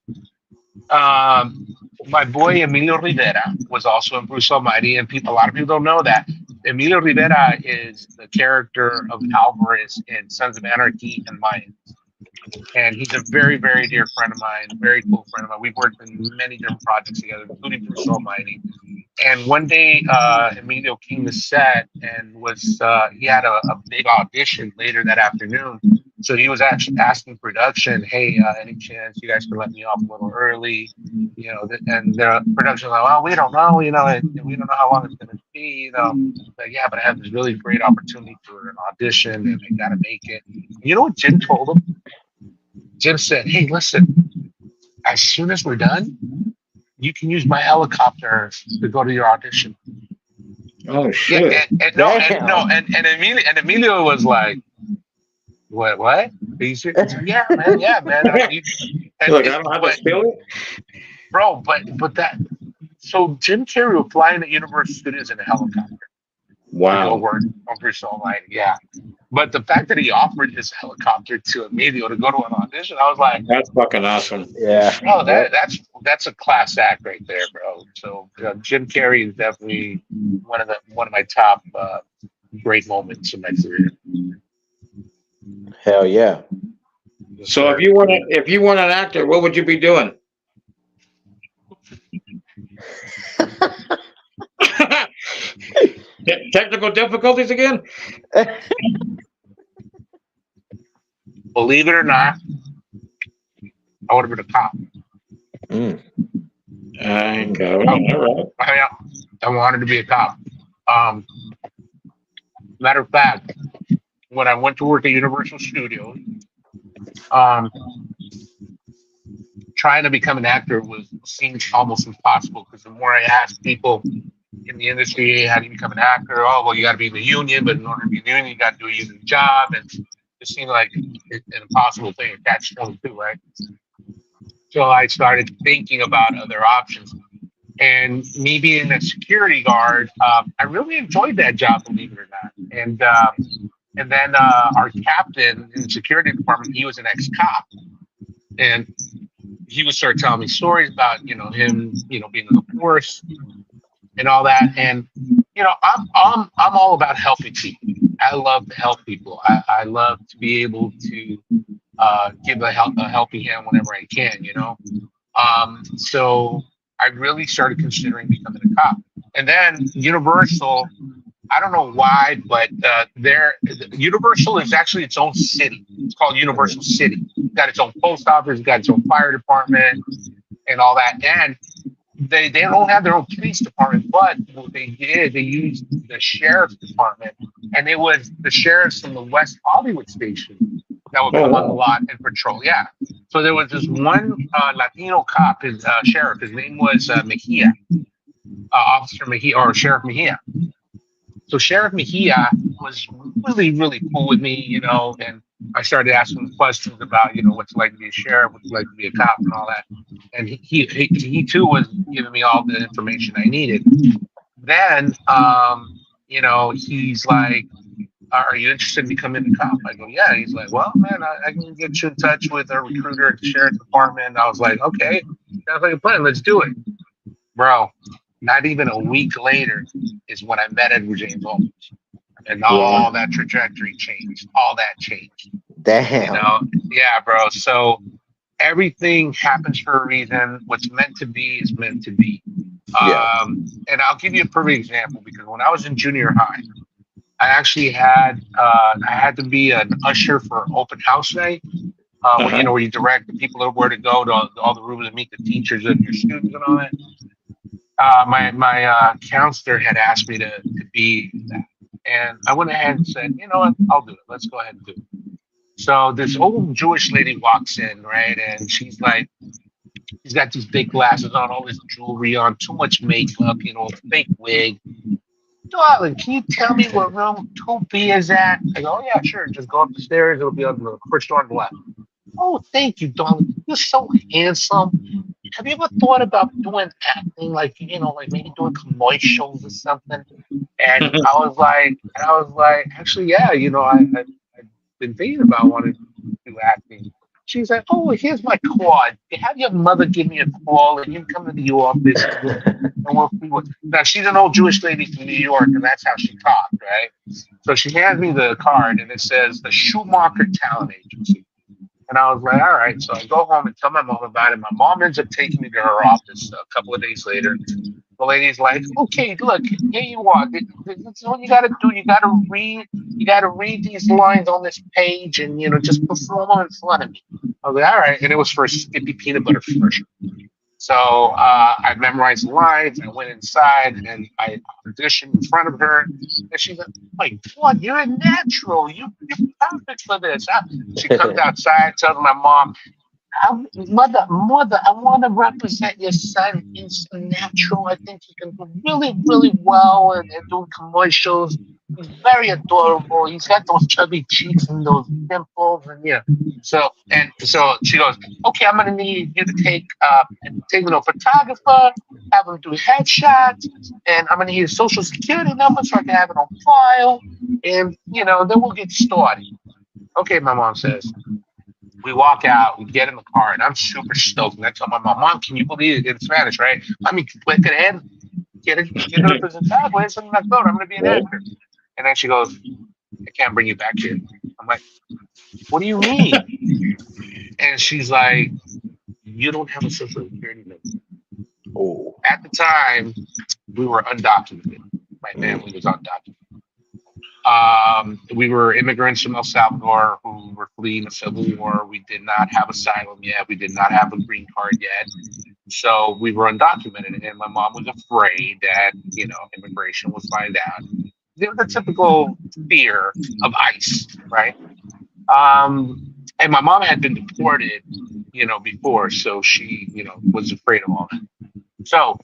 my boy Emilio Rivera was also in Bruce Almighty, and a lot of people don't know that. Emilio Rivera is the character of Alvarez in Sons of Anarchy and Mayans. And he's a very, very dear friend of mine, very cool friend of mine. We've worked in many different projects together, including Bruce Almighty. And one day, Emilio came to set and he had a big audition later that afternoon. So he was actually asking production, "Hey, any chance you guys can let me off a little early?" You know, and the production was like, "Well, we don't know, you know, and we don't know how long it's going to be, you know." But yeah, but I have this really great opportunity for an audition, and I got to make it. You know what Jim told him? Jim said, "Hey, listen, as soon as we're done, you can use my helicopter to go to your audition." Oh shit! Yeah, and Emilio was like, What? Yeah, man. Yeah, man. I don't have to spill it, bro. But that. So Jim Carrey would fly into Universal Studios in a helicopter. Wow. To go work on Bruce Almighty. Yeah. But the fact that he offered his helicopter to Emilio to go to an audition, I was like, that's fucking awesome. Yeah. Bro, that's a class act right there, bro. So Jim Carrey is definitely one of my top great moments in my career. Hell yeah. So if you weren't an actor, what would you be doing? Technical difficulties again? Believe it or not, I would have been a cop. Mm. I got it. All right. I wanted to be a cop. Um, Matter of fact, when I went to work at Universal Studios, um, trying to become an actor was seemed almost impossible because the more I asked people in the industry, hey, how do you become an actor? Oh, well, you got to be in the union, but in order to be in the union, you got to do a union job, and it seemed like an impossible thing, a catch 22, right? So I started thinking about other options. And me being a security guard, I really enjoyed that job, believe it or not. And then our captain in the security department, he was an ex-cop, and he would start telling me stories about him being in the force and all that. And I'm all about helping people. I love to help people. I love to be able to give a helping hand whenever I can. So I really started considering becoming a cop. And then Universal, I don't know why, but Universal is actually its own city. It's called Universal City. It's got its own post office, it's got its own fire department, and all that. And they don't have their own police department, but what they did, they used the sheriff's department, and it was the sheriffs from the West Hollywood station that would Oh, come on the wow. lot and patrol. Yeah. So there was this one Latino cop, his sheriff. His name was Mejia, Officer Mejia or Sheriff Mejia. So Sheriff Mejia was really, really cool with me, and I started asking him questions about, what's it like to be a sheriff, what's it like to be a cop, and all that. And he too was giving me all the information I needed. Then, he's like, "Are you interested in becoming a cop?" I go, "Yeah." He's like, "Well, man, I can get you in touch with a recruiter at the sheriff's department." I was like, "Okay, sounds like a plan. Let's do it, bro." Not even a week later is when I met Edward James Olmos, and Yeah. all that trajectory changed. All that changed. Damn. Yeah, bro. So everything happens for a reason. What's meant to be is meant to be. Yeah. And I'll give you a perfect example because when I was in junior high, I actually I had to be an usher for open house night. Uh-huh. Where you direct the people where to go to all the rooms and meet the teachers and your students and all that. My counselor had asked me to be that, and I went ahead and said, you know what, I'll do it. Let's go ahead and do it. So this old Jewish lady walks in, right, and she's like, she's got these big glasses on, all this jewelry on, too much makeup, fake wig. Darling, can you tell me what room 2B is at? I go, oh, yeah, sure. Just go up the stairs. It'll be on the first door on the left. Oh, thank you, darling. You're so handsome. Have you ever thought about doing acting, like like maybe doing commercials or something? And I was like, actually, yeah, I've been thinking about wanting to do acting. She's like, oh, here's my card. Have your mother give me a call, and you come to the office, and we'll see what. Now she's an old Jewish lady from New York, and that's how she talked, right? So she hands me the card, and it says the Schumacher Talent Agency. And I was like, all right. So I go home and tell my mom about it. My mom ends up taking me to her office a couple of days later. The lady's like, okay, look, here you are. This is what you got to do. You got to read. You got to read these lines on this page, and just perform them in front of me. I was like, all right. And it was for a Skippy peanut butter commercial. So I memorized the lines. I went inside and I auditioned in front of her. And she's like, oh my God, you're a natural. You're perfect for this. She comes outside, tells my mom, mother, I want to represent your son. He's so natural. I think he can do really, really well and doing commercials. He's very adorable. He's got those chubby cheeks and those dimples, and yeah. So she goes, okay, I'm gonna need you to take photographer, have him do headshots, and I'm gonna need a social security number so I can have it on file, and then we'll get started. Okay, my mom says. We walk out, we get in the car, and I'm super stoked. And I tell my mom, can you believe it in Spanish, right? I mean, puede creer, quiero representar, voy a ser un actor, I'm going to be an Right. actor. And then she goes, I can't bring you back here. I'm like, what do you mean? And she's like, you don't have a social security number. Oh. At the time, we were undocumented. My family was undocumented. We were immigrants from El Salvador who were fleeing a civil war. We did not have asylum yet. We did not have a green card yet. So we were undocumented, and my mom was afraid that immigration would find out. The typical fear of ICE, right? Um, and my mom had been deported, before, so she, was afraid of all that. So,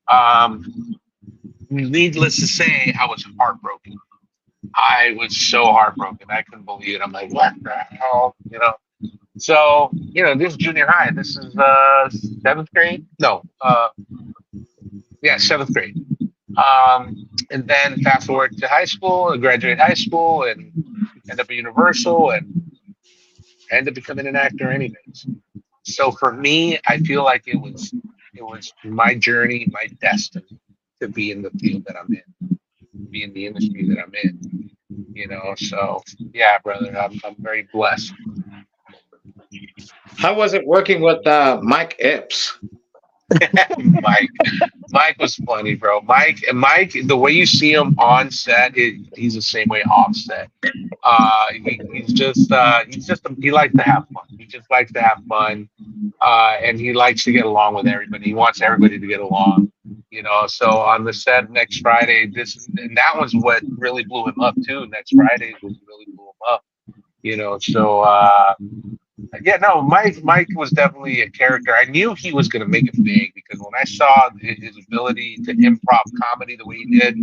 um, needless to say, I was heartbroken. I was so heartbroken. I couldn't believe it. I'm like, what the hell, So, this is junior high. This is seventh grade. No, yeah, seventh grade. And then fast forward to high school, I graduate high school, and end up at Universal, and end up becoming an actor, anyways. So for me, I feel like it was my journey, my destiny to be in the field that I'm in, be in the industry that I'm in. So yeah, brother, I'm very blessed. How was it working with Mike Epps? Mike, Mike was funny, bro. Mike, the way you see him on set, he's the same way off set. He likes to have fun. He just likes to have fun, and he likes to get along with everybody. He wants everybody to get along. So on the set next Friday, and that was what really blew him up too. Next Friday was really blew him up. So yeah, no, Mike was definitely a character. I knew he was going to make it big because when I saw his ability to improv comedy the way he did,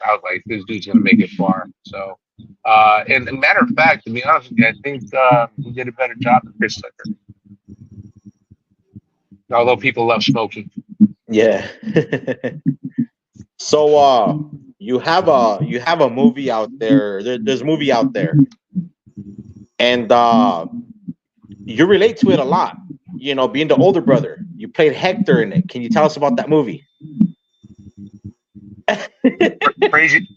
I was like, this dude's going to make it far. So, and a matter of fact, to be honest with you, I think he did a better job than Chris Tucker. Although people love smoking. Yeah. So you have a movie out there. There's a movie out there, and you relate to it a lot. Being the older brother, you played Hector in it. Can you tell us about that movie? Crazy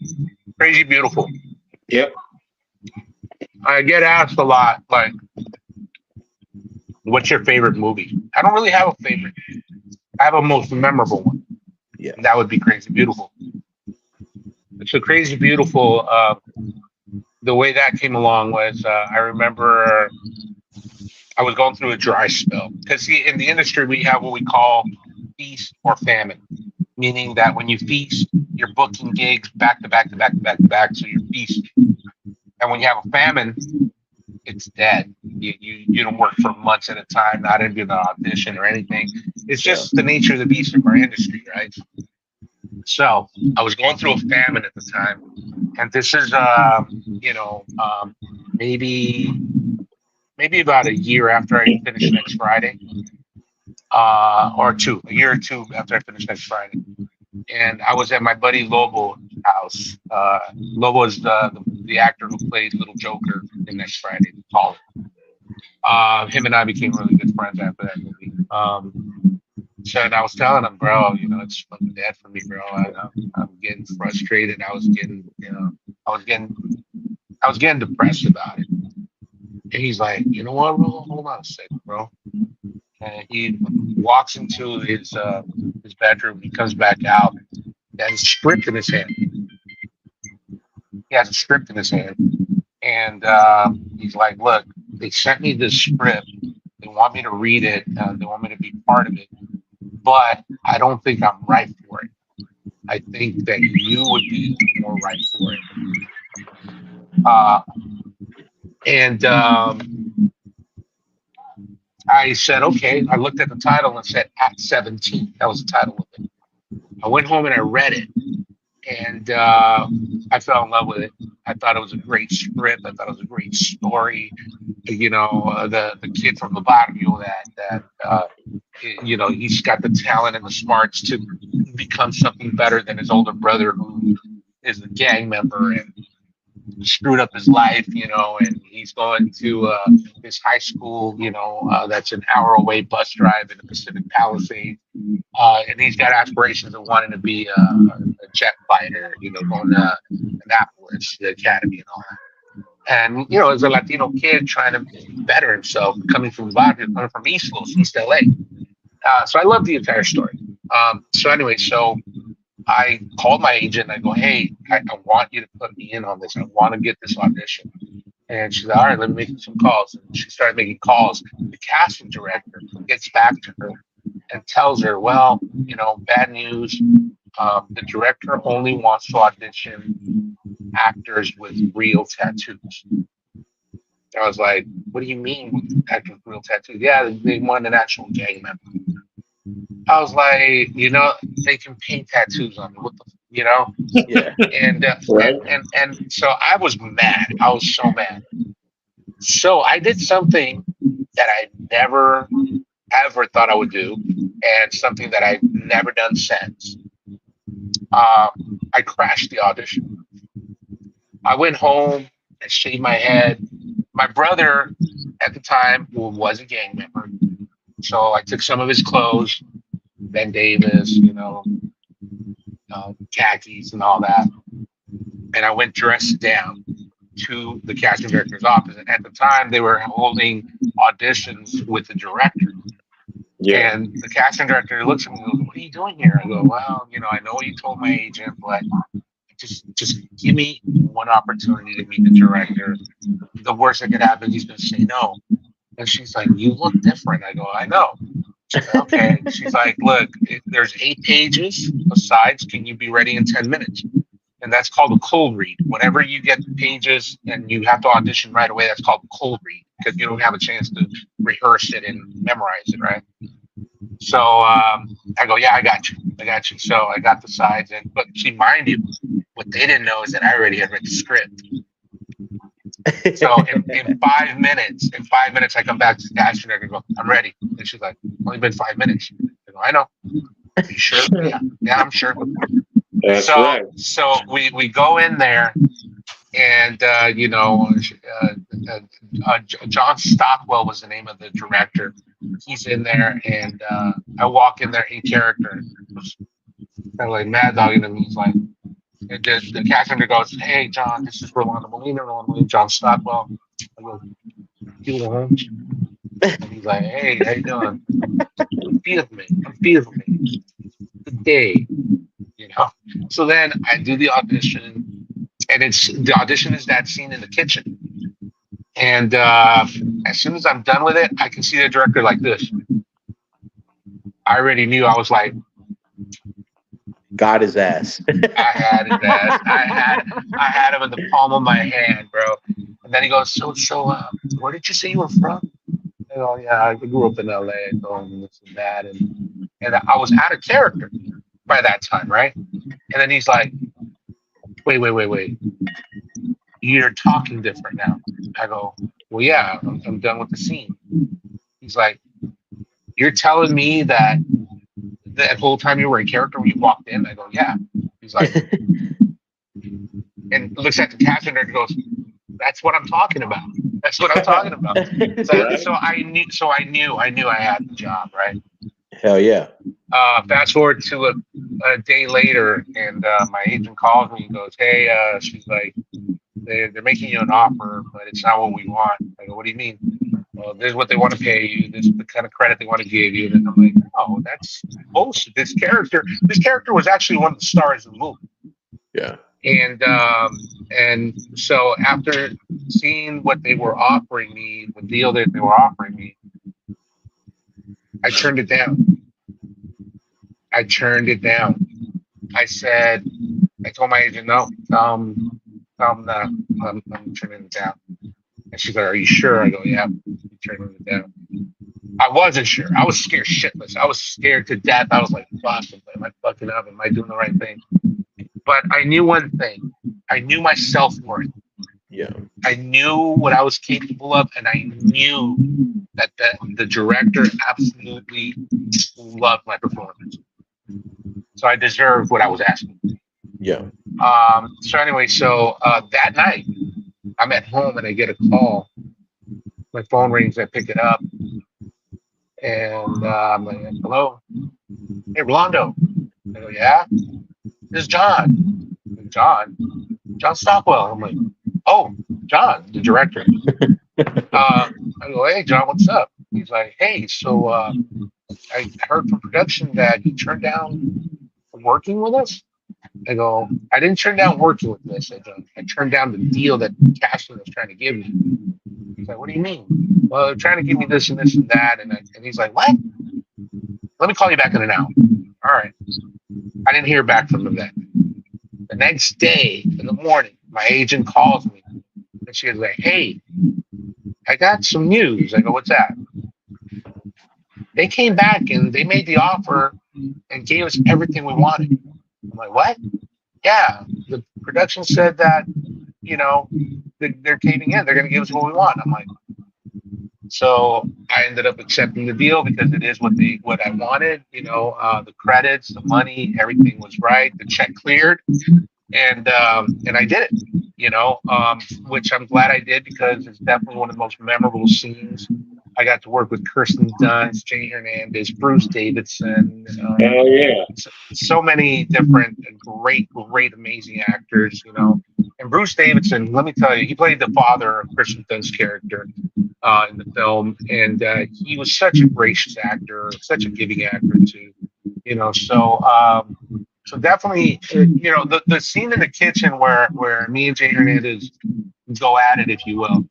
beautiful. Yep. I get asked a lot, like, what's your favorite movie? I don't really have a favorite. I have a most memorable one. Yeah. And that would be Crazy Beautiful. So Crazy Beautiful, the way that came along was I remember I was going through a dry spell. Because in the industry, we have what we call feast or famine, meaning that when you feast, you're booking gigs back to back to back to back to back, so you're feasting. And when you have a famine, it's dead. You don't work for months at a time, not into an audition or anything. It's just the nature of the beast of our industry, right? So I was going through a famine at the time, and this is maybe about a year after I finished Next Friday, a year or two after I finished Next Friday. And I was at my buddy Lobo's house. Lobo is the actor who played Little Joker in Next Friday, Paul. Him and I became really good friends after that movie. So I was telling him, bro, it's fucking dead for me, bro. I'm getting frustrated. I was getting depressed about it. And he's like, you know what, bro? Hold on a second, bro. And he walks into his bedroom. He comes back out. He has a script in his hand. And he's like, look, they sent me this script. They want me to read it. They want me to be part of it. But I don't think I'm right for it. I think that you would be more right for it. I said, okay. I looked at the title and said, At 17. That was the title of it. I went home and I read it. And I fell in love with it. I thought it was a great script. I thought it was a great story. The kid from the barrio that he's got the talent and the smarts to become something better than his older brother, who is a gang member and screwed up his life, and he's going to his high school, that's an hour away bus drive in the Pacific Palisades. And he's got aspirations of wanting to be a jet fighter, going to Annapolis, the academy and all that. And, as a Latino kid trying to better himself, coming from coming from East LA. So I love the entire story. So I called my agent and I go, hey, I want you to put me in on this. I want to get this audition. And she's like, all right, let me make some calls. And she started making calls. The casting director gets back to her and tells her, well, bad news. The director only wants to audition actors with real tattoos. I was like, what do you mean with actors with real tattoos? Yeah, they want an actual gang member. I was like, they can paint tattoos on me. What the, Yeah. and, Right. and so I was mad. I was so mad. So I did something that I never ever thought I would do, and something that I've never done since. I crashed the audition. I went home and shaved my head. My brother at the time was a gang member, so I took some of his clothes, Ben Davis, khakis and all that, and I went dressed down to the casting director's office. And at the time, they were holding auditions with the director. Yeah. And the casting director looks at me and goes, what are you doing here? I go, well, I know you told my agent, but just give me one opportunity to meet the director. The worst that could happen, he's going to say no. And she's like, you look different. I go, I know. She's like, okay. She's like, look, there's 8 pages of sides. Can you be ready in 10 minutes? And that's called a cold read. Whenever you get the pages and you have to audition right away, that's called a cold read, because you don't have a chance to rehearse it and memorize it, right? So I go, yeah, I got you. So I got the sides, but see, mind you, what they didn't know is that I already had read the script. So in 5 minutes, I come back to the casting director and go, I'm ready. And she's like, only been 5 minutes. I go, I know. Are you sure? Yeah, I'm sure. That's right. So we go in there, and John Stockwell was the name of the director. He's in there, and I walk in there in character, kind of like Mad Dog, and he's like, and the casting director goes, "Hey, John, this is Rolando Molina, John Stockwell." I go, "You Holmes?" And he's like, "Hey, how you doing?" I'm feeling me. Good day. So then I do the audition, and the audition is that scene in the kitchen. And as soon as I'm done with it, I can see the director like this. I already knew. I was like, got his ass. I had his ass. I had him in the palm of my hand, bro. And then he goes, so where did you say you were from? I go, yeah, I grew up in LA, and this and that, and I was out of character by that time, right? And then he's like, wait. You're talking different now. I go, well, yeah, I'm done with the scene. He's like, you're telling me that whole time you were in character when you walked in? I go, yeah. He's like, and looks at the casting director and goes, that's what I'm talking about. So I knew I had the job, right? Hell yeah. Fast forward to a day later, and my agent calls me and goes, hey, she's like, they're making you an offer, but it's not what we want. I go, what do you mean? Well, this is what they want to pay you. This is the kind of credit they want to give you. And I'm like, oh, that's bullshit. This character was actually one of the stars of the movie. Yeah. And so after seeing what they were offering me, the deal that they were offering me, I turned it down. I told my agent, no, I'm turning it down. And she's like, are you sure? I go, yeah, I'm turning it down. I wasn't sure. I was scared shitless. I was scared to death. I was like, fuck, am I fucking up? Am I doing the right thing? But I knew one thing. I knew my self-worth. Yeah. I knew what I was capable of, and I knew that the director absolutely loved my performance. So I deserved what I was asking. Yeah. So anyway, that night, I'm at home and I get a call. My phone rings, I pick it up, and I'm like, hello? Hey, Rolando. I go, yeah? This is John. John Stockwell. I'm like, oh, John, the director. I go, hey, John, what's up? He's like, hey, so I heard from production that you turned down working with us. I go, I didn't turn down working with this. I go, I turned down the deal that Cashman was trying to give me. He's like, what do you mean? Well, they're trying to give me this and this and that. And he's like, what? Let me call you back in an hour. All right. I didn't hear back from him then. The next day in the morning, my agent calls me and she was like, hey, I got some news. I go, what's that? They came back and they made the offer and gave us everything we wanted. I'm like, what? Yeah, the production said that, you know, they're caving in. They're going to give us what we want. I'm like, so I ended up accepting the deal because it is what I wanted. You know, the credits, the money, everything was right. The check cleared, and I did it. You know, which I'm glad I did because it's definitely one of the most memorable scenes. I got to work with Kirsten Dunst, Jenny Hernandez, Bruce Davidson. Hell yeah. So many different great, amazing actors, you know. And Bruce Davidson, let me tell you, he played the father of Kirsten Dunst's character in the film, and he was such a gracious actor, such a giving actor too, you know. So definitely, you know, the scene in the kitchen where me and Jenny Hernandez go at it, if you will.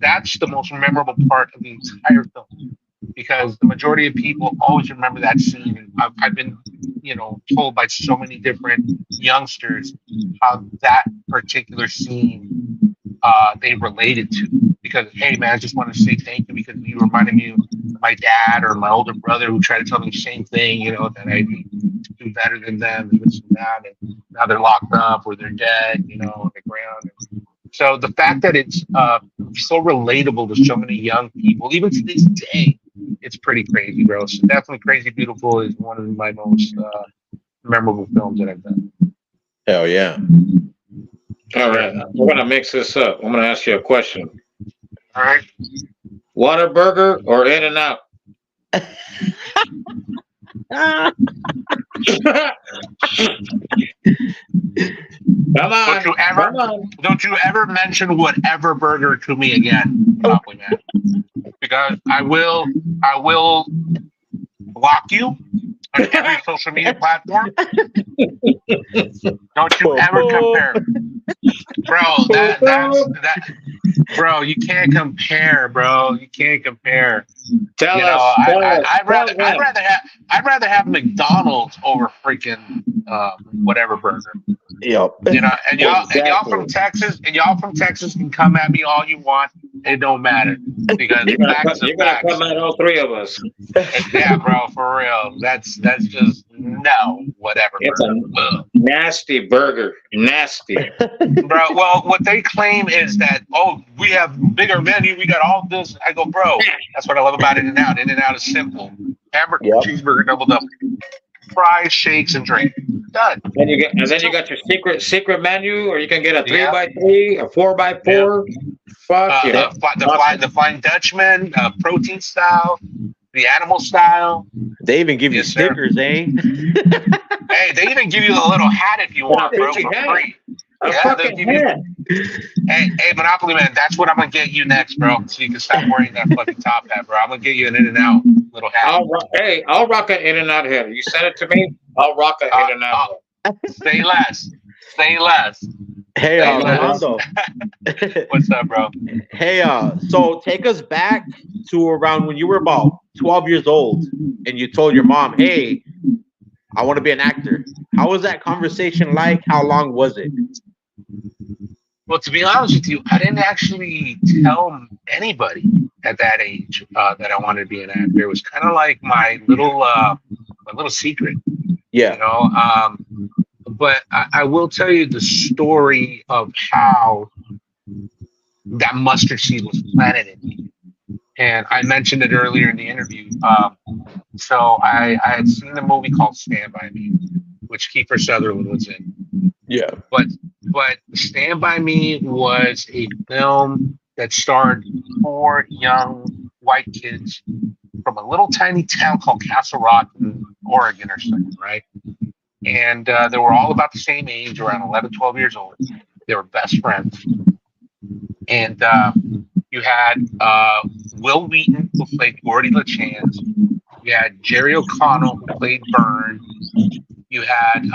That's the most memorable part of the entire film because the majority of people always remember that scene. And I've been, you know, told by so many different youngsters how that particular scene they related to. Because, hey, man, I just want to say thank you because you reminded me of my dad or my older brother who tried to tell me the same thing, you know, that I do better than them and this and that. And now they're locked up or they're dead, you know, on the ground. So the fact that it's so relatable to so many young people, even to this day, it's pretty crazy, bro. So definitely Crazy Beautiful is one of my most memorable films that I've done. Hell yeah. All right. We're going to mix this up. I'm going to ask you a question. All right. Whataburger or In-N-Out? Come on. Don't you ever mention whatever burger to me again, probably, man. Because I will block you on every social media platform. Don't you ever compare, bro. That, bro. You can't compare, bro. You can't compare. Tell us. I'd rather have McDonald's over freaking whatever burger. Yep. You know, and y'all Exactly. from Texas can come at me all you want. It don't matter because You're gonna facts are come facts. at all three of us. Yeah, bro, for real. That's just no whatever. It's Burger. a nasty burger. Nasty. Bro, well, what they claim is that, oh, we have bigger menu, we got all this. I go, bro, that's what I love about In-N-Out. In-N-Out is simple. Hamburger, Yep. cheeseburger, doubled up, fries, shakes, and drink. Done. And then you got your secret menu, or you can get a 3x3, a 4x4. Yeah. Fuck yeah. The Flying Dutchman, protein style, the animal style. They even give you Yes, sir. stickers, eh? Hey, they even give you a little hat if you want, bro, for free. A Yeah, fucking they'll give you- head. Hey, Monopoly Man, that's what I'm gonna get you next, bro. So you can stop wearing that fucking top hat, bro. I'm gonna get you an In-N-Out little hat. I'll rock an In-N-Out head. You send it to me, I'll rock an In-N-Out head. Say less. Say less. Hey, Hey, man. Rolando. What's up, bro? Hey, so take us back to around when you were about 12 years old and you told your mom, hey, I want to be an actor. How was that conversation like? How long was it? Well, to be honest with you, I didn't actually tell anybody at that age that I wanted to be an actor. It was kind of like my little secret, Yeah. you know. But I will tell you the story of how that mustard seed was planted in me. And I mentioned it earlier in the interview. So I had seen a movie called Stand By Me, which Kiefer Sutherland was in. Yeah. But Stand By Me was a film that starred 4 young white kids from a little tiny town called Castle Rock in Oregon or something, right? And they were all about the same age, around 11, 12 years old. They were best friends. And you had Will Wheaton, who played Gordy LaChance. You had Jerry O'Connell, who played Byrne. You had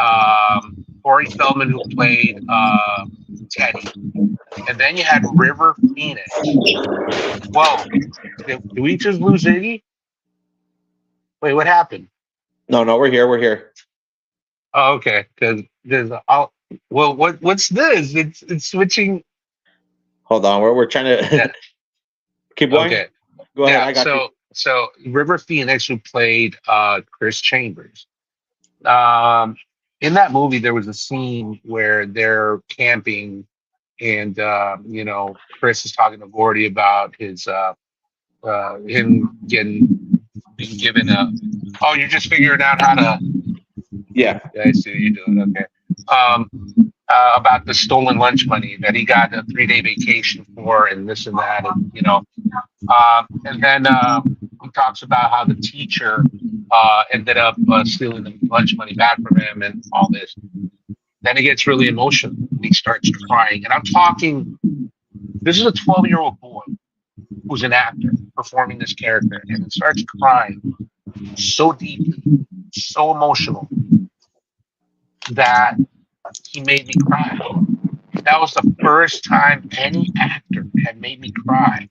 Corey Feldman, who played Teddy, and then you had River Phoenix. Whoa, did we just lose Iggy? Wait, what happened? No, we're here. We're here. Oh, okay, because there's well, what's this? It's switching. Hold on. We're trying to Yeah. keep going. Okay. Go ahead. Yeah. I got you. So River Phoenix, who played Chris Chambers. In that movie, there was a scene where they're camping, and Chris is talking to Gordy about his him being given a. Oh, you're just figuring out how to. Yeah. Yeah, I see what you're doing. Okay. About the stolen lunch money that he got a 3-day vacation for, and this and that, and and then he talks about how the teacher ended up stealing the lunch money back from him and all this. Then it gets really emotional. He starts crying, and I'm talking. This is a 12-year-old boy who's an actor performing this character, and starts crying so deeply, so emotional that he made me cry. That was the first time any actor had made me cry.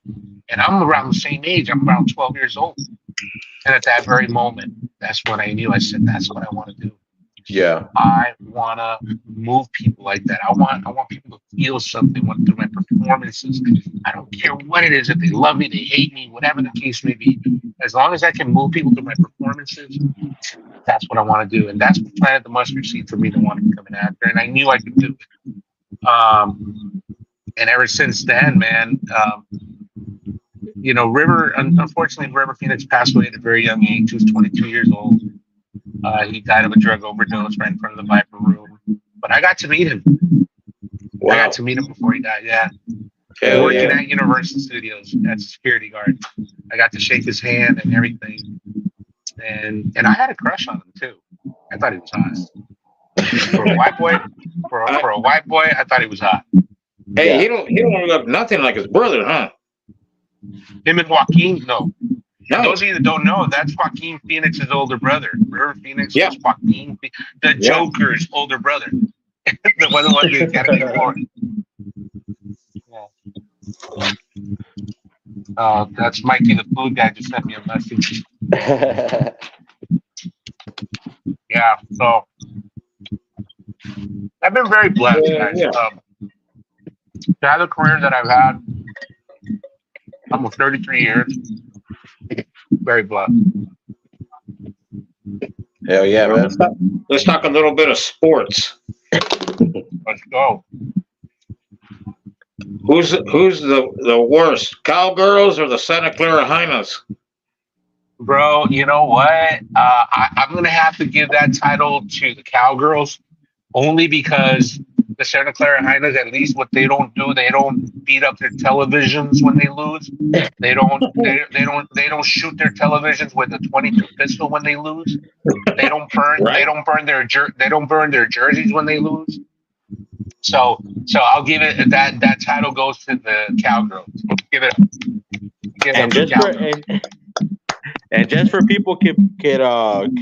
And I'm around the same age. I'm around 12 years old. And at that very moment, that's when I knew. I said, that's what I want to do. Yeah. I want to move people like that. I want people to feel something through my performances. I don't care what it is. If they love me, they hate me, whatever the case may be. As long as I can move people through my performances, that's what I want to do. And that's what planted the mustard seed for me to want to become an actor. And I knew I could do it. And ever since then, man, unfortunately, River Phoenix passed away at a very young age. He was 22 years old. He died of a drug overdose right in front of the Viper Room. But I got to meet him. Wow. I got to meet him before he died. Yeah. Hell Working yeah. at Universal Studios as a security guard. I got to shake his hand and everything. And I had a crush on him too. I thought he was hot. For a white boy, I thought he was hot. Hey, Yeah. he don't look nothing like his brother, huh? Him and Joaquin, no. No. Those of you that don't know, that's Joaquin Phoenix's older brother. River Phoenix Yeah. is Joaquin, the Yeah. Joker's older brother. The one who won the Academy Award. Yeah. That's Mikey the food guy just sent me a message. Yeah, so I've been very blessed, guys. Yeah. To have the career that I've had, almost 33 years, very blessed. Hell yeah, man. Let's talk a little bit of sports. Let's go. Who's the worst, Cowgirls or the Santa Clara Hyenas? Bro, you know what? I'm going to have to give that title to the Cowgirls, only because the Santa Clara Hyenas, at least what they don't do, they don't beat up their televisions when they lose. They don't shoot their televisions with a 22 pistol when they lose. They don't burn. Right. They don't burn their jerseys when they lose. So I'll give it that title goes to the Cowgirls. Give it up. Give And it up just to for Cowgirls. and just for people could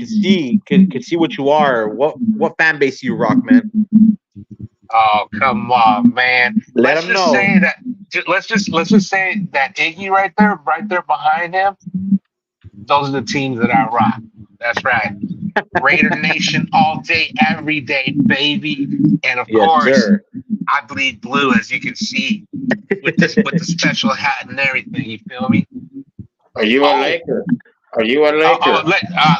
see what you are, what fan base you rock, man. Oh, come on, man. Let Let's them just know. say that. Let's just say that Iggy right there behind him. Those are the teams that I rock. That's right. Raider Nation all day, every day, baby. And of Yes, course, sir. I bleed blue, as you can see, with the special hat and everything. You feel me? Are you a Laker? Are you a Laker?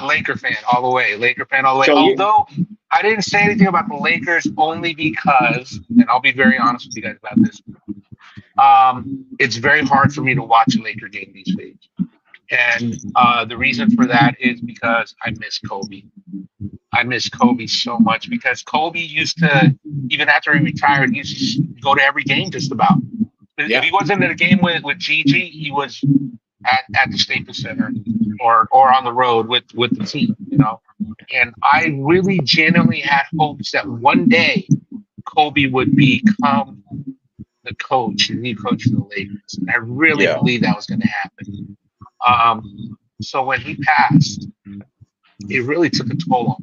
Laker fan all the way. Laker fan all the way. So Although I didn't say anything about the Lakers only because, and I'll be very honest with you guys about this, it's very hard for me to watch a Laker game these days. And the reason for that is because I miss Kobe. I miss Kobe so much because Kobe used to, even after he retired, he used to go to every game just about. Yeah. If he wasn't at a game with Gigi, he was at the Staples Center or on the road with the team, you know. And I really genuinely had hopes that one day Kobe would become the coach, the new coach of the Lakers. And I really believe that was going to happen. So when he passed, it really took a toll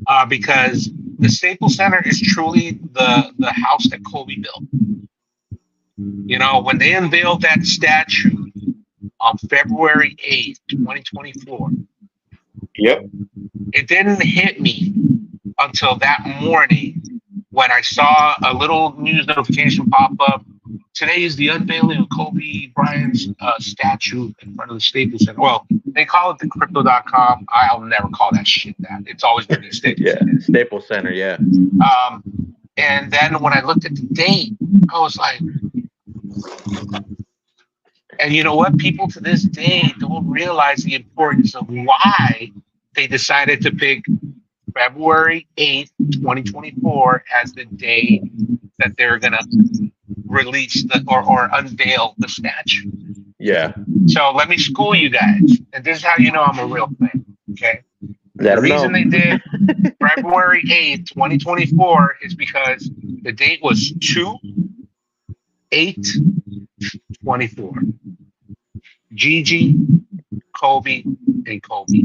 on me. Because the Staples Center is truly the house that Kobe built. You know, when they unveiled that statue on February 8th, 2024, Yep. it didn't hit me until that morning when I saw a little news notification pop up. Today is the unveiling of Kobe Bryant's statue in front of the Staples Center. Well, they call it the crypto.com. I'll never call that shit that. It's always been the Staples Yeah, Center. Staples Center. Yeah. And then when I looked at the date, I was like, and you know what? People to this day don't realize the importance of why they decided to pick February 8th, 2024 as the day that they're going to release or unveil the statue. Yeah. So let me school you guys. And this is how you know I'm a real fan. Okay. Let The 'em reason know. they did February 8th, 2024 is because the date was 2/8/24. Gigi, Kobe, and Kobe.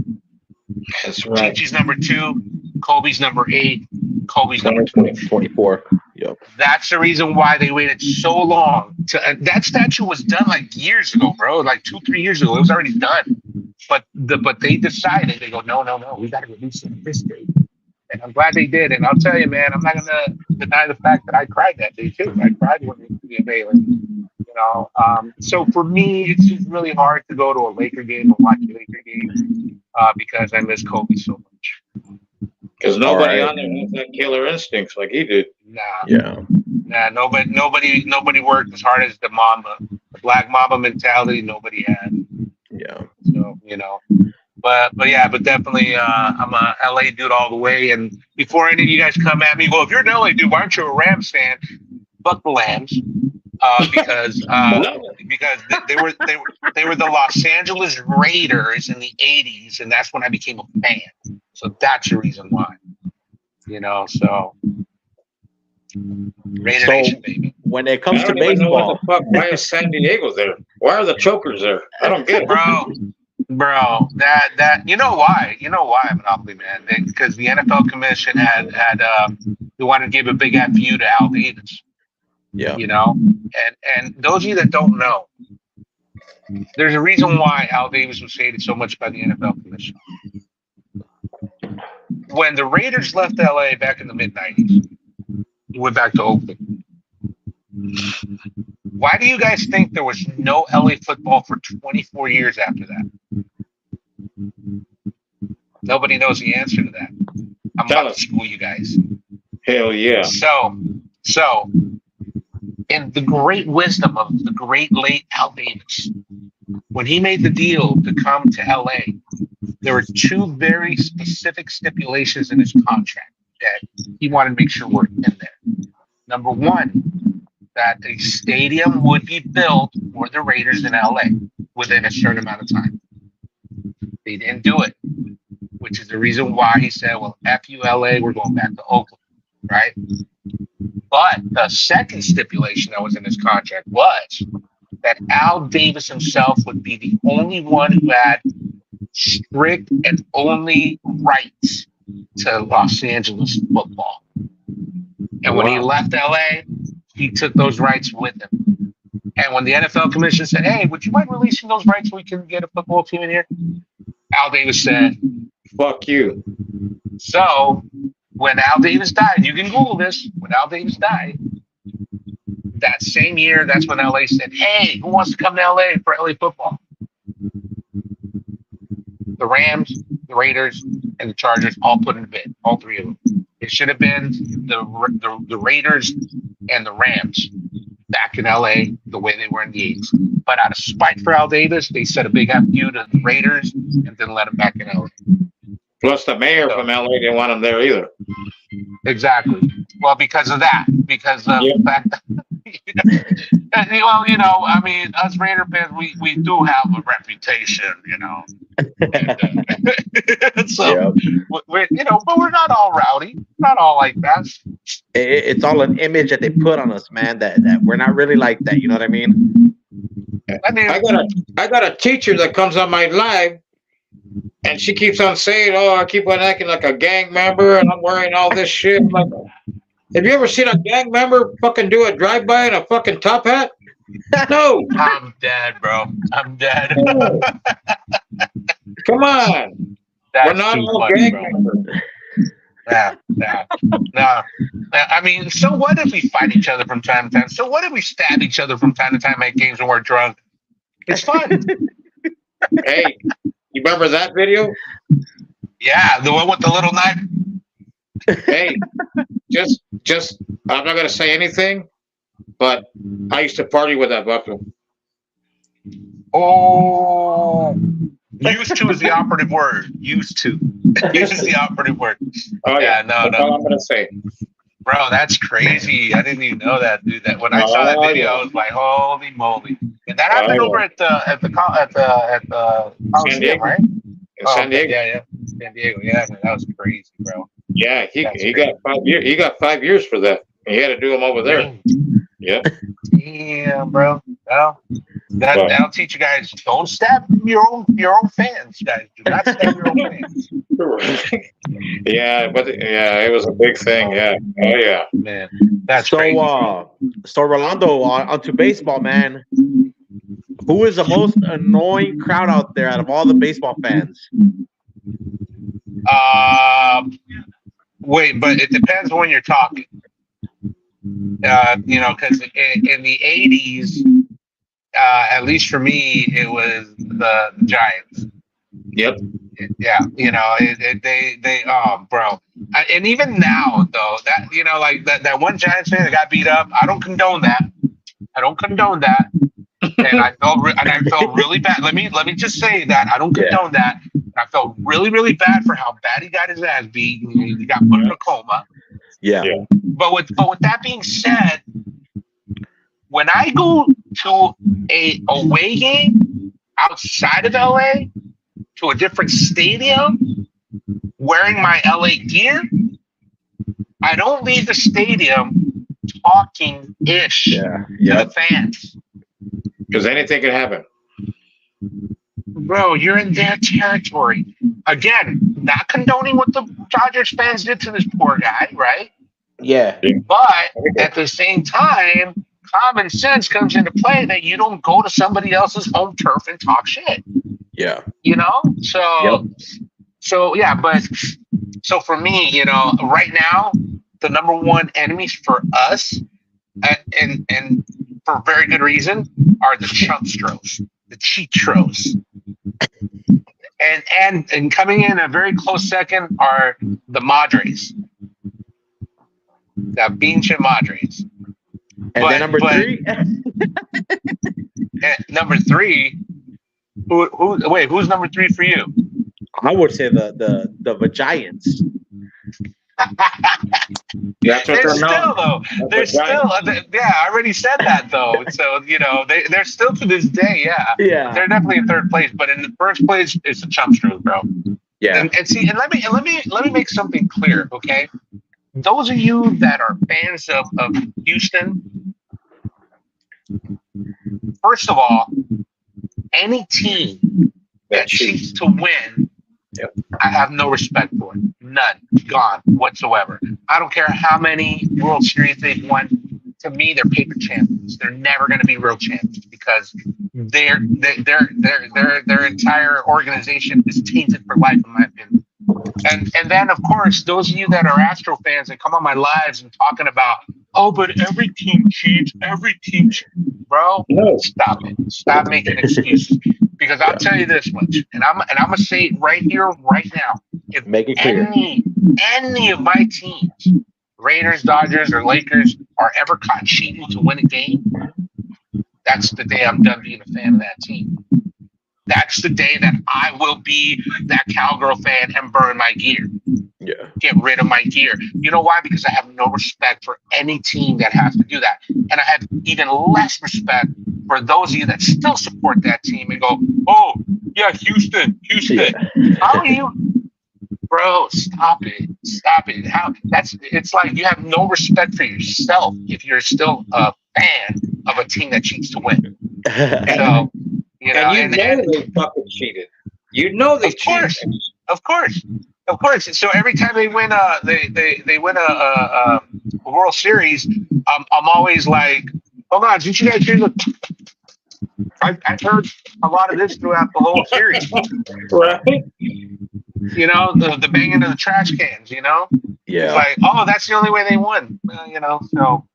That's right. Gigi's number 2, Kobe's number 8, Kobe's number 24. 24. Yep. That's the reason why they waited so long to. That statue was done like years ago, bro. Like 2-3 years ago, it was already done. But they decided, they go, no, we got to release it this date. And I'm glad they did. And I'll tell you, man, I'm not gonna deny the fact that I cried that day too. I cried when they unveiling. You know, so for me, it's just really hard to go to a Laker game or watch a Laker game because I miss Kobe so much. Because nobody All right. on there has that killer instincts like he did. Yeah. Nobody worked as hard as the Black Mamba mentality. Nobody had. Yeah. So you know, but definitely, I'm a LA dude all the way. And before any of you guys come at me, well, if you're an LA dude, why aren't you a Rams fan? Fuck the Lambs. Because they were the Los Angeles Raiders in the 80s, and that's when I became a fan. So that's the reason why. You know, so Raider So Nation, baby. when it I comes to don't even know baseball, what the fuck. Why is San Diego there? Why are the chokers there? I don't get it. Bro, that you know why Monopoly Man? Because the NFL Commission had they wanted to give a big FU to Al Davis. yeah, You know, and those of you that don't know, there's a reason why Al Davis was hated so much by the NFL Commission. When the Raiders left LA back in the mid-90s, went back to Oakland. Why do you guys think there was no LA football for 24 years after that? Nobody knows the answer to that. I'm about to school you guys. Hell yeah. So, in the great wisdom of the great late Al Davis, when he made the deal to come to LA, there were 2 very specific stipulations in his contract that he wanted to make sure were in there. Number 1, that a stadium would be built for the Raiders in LA within a certain amount of time. They didn't do it, which is the reason why he said, well, F you LA, we're going back to Oakland, right? But the second stipulation that was in his contract was that Al Davis himself would be the only one who had strict and only rights to Los Angeles football. And when he left LA, he took those rights with him. And when the NFL Commission said, hey, would you mind releasing those rights so we can get a football team in here? Al Davis said, fuck you. So when Al Davis died, you can Google this, when Al Davis died, that same year, that's when LA said, hey, who wants to come to LA for LA football? The Rams, the Raiders, and the Chargers all put in a bid, all 3 of them. It should have been the Raiders and the Rams back in LA the way they were in the 80s. But out of spite for Al Davis, they set a big FU to the Raiders and didn't let him back in LA. Plus the mayor from LA didn't want him there either. Exactly. Well, because of that. Because of the fact that, well, you know, I mean, us Raider fans, we do have a reputation, you know. And, so, we're, you know, but we're not all rowdy. Not all like that. It's all an image that they put on us, man. That we're not really like that. You know what I mean? I got a teacher that comes on my live And she keeps on saying, "Oh, I keep on acting like a gang member, and I'm wearing all this shit." I'm like, have you ever seen a gang member fucking do a drive-by in a fucking top hat? No. I'm dead, bro. I'm dead. No. Come on. We're That's not too all funny, gang bro. members. Nah. I mean, so what if we fight each other from time to time? So what if we stab each other from time to time at games when we're drunk? It's fun. Hey, you remember that video? Yeah, the one with the little knife. Hey, just I'm not gonna say anything, but I used to party with that bucko. Oh, used to is the operative word. Used to. Used is the operative word. Oh yeah, no. that's all I'm gonna say. Bro, that's crazy. I didn't even know that, dude. That when I saw that video, I was like, "Holy moly!" And that happened over at the San Diego, right? in San Diego. Yeah, San Diego. Yeah, man, that was crazy, bro. Yeah, he got 5 years. He got 5 years for that. He had to do them over there. Yeah. Damn, bro. Well, that'll teach you guys. Don't stab your own fans, guys. Do not stab your own fans. Yeah, but it was a big thing. Yeah. Oh yeah. Man, that's So, crazy. so Rolando, onto baseball, man. Who is the most annoying crowd out there out of all the baseball fans? Wait, but it depends when you're talking. Because in the '80s, at least for me, it was the Giants. Yep. Yeah, bro. And even now, though, that like that one Giants fan that got beat up, I don't condone that. And I felt really bad. Let me just say that I don't condone that. I felt really, really bad for how bad he got his ass beat. He got put in a coma. Yeah. But with that being said, when I go to a away game outside of LA to a different stadium wearing my LA gear, I don't leave the stadium talking ish to the fans. Because anything can happen. Bro, you're in their territory. Again, not condoning what the Dodgers fans did to this poor guy, right? Yeah. But at the same time, common sense comes into play that you don't go to somebody else's home turf and talk shit. Yeah. So yeah, but so for me, right now, the number one enemies for us, and for very good reason, are the chumpstros, the cheatros. And coming in a very close second are the Madres. The pinche Madres. And then number three? Number three, who's number three for you? I would say the Giants. That's what They're they're still, though. They're still, yeah, I already said that, though. So, they're still to this day, yeah. Yeah. They're definitely in third place, but in the first place, it's the Chumpstros, bro. Yeah. And see, and let me make something clear, okay? Those of you that are fans of Houston, first of all, any team that cheats to win, I have no respect for it. None. Gone whatsoever. I don't care how many World Series they've won. To me, they're paper champions. They're never going to be real champions because their entire organization is tainted for life, in my opinion. And then, of course, those of you that are Astro fans that come on my lives and talking about, oh, but every team cheats, bro. No. Stop it. Stop making excuses. Because I'll tell you this much, and I'm gonna say it right here, right now. If Make it clear. any of my teams, Raiders, Dodgers, or Lakers, are ever caught cheating to win a game, that's the day I'm done being a fan of that team. That's the day that I will be that cowgirl fan and burn my gear. Yeah. Get rid of my gear. You know why? Because I have no respect for any team that has to do that. And I have even less respect for those of you that still support that team and go, oh, yeah, Houston. Yeah. How are you? Bro, stop it. It's like you have no respect for yourself if you're still a fan of a team that cheats to win. So, and they fucking cheated. You know they Of course, changed. of course, of course. So every time they win they win a World Series, I'm always like, hold on, did you guys hear the? I've heard a lot of this throughout the whole series. Right? You know, the banging of the trash cans. You know, it's Yeah. like, oh, that's the only way they won. You know, so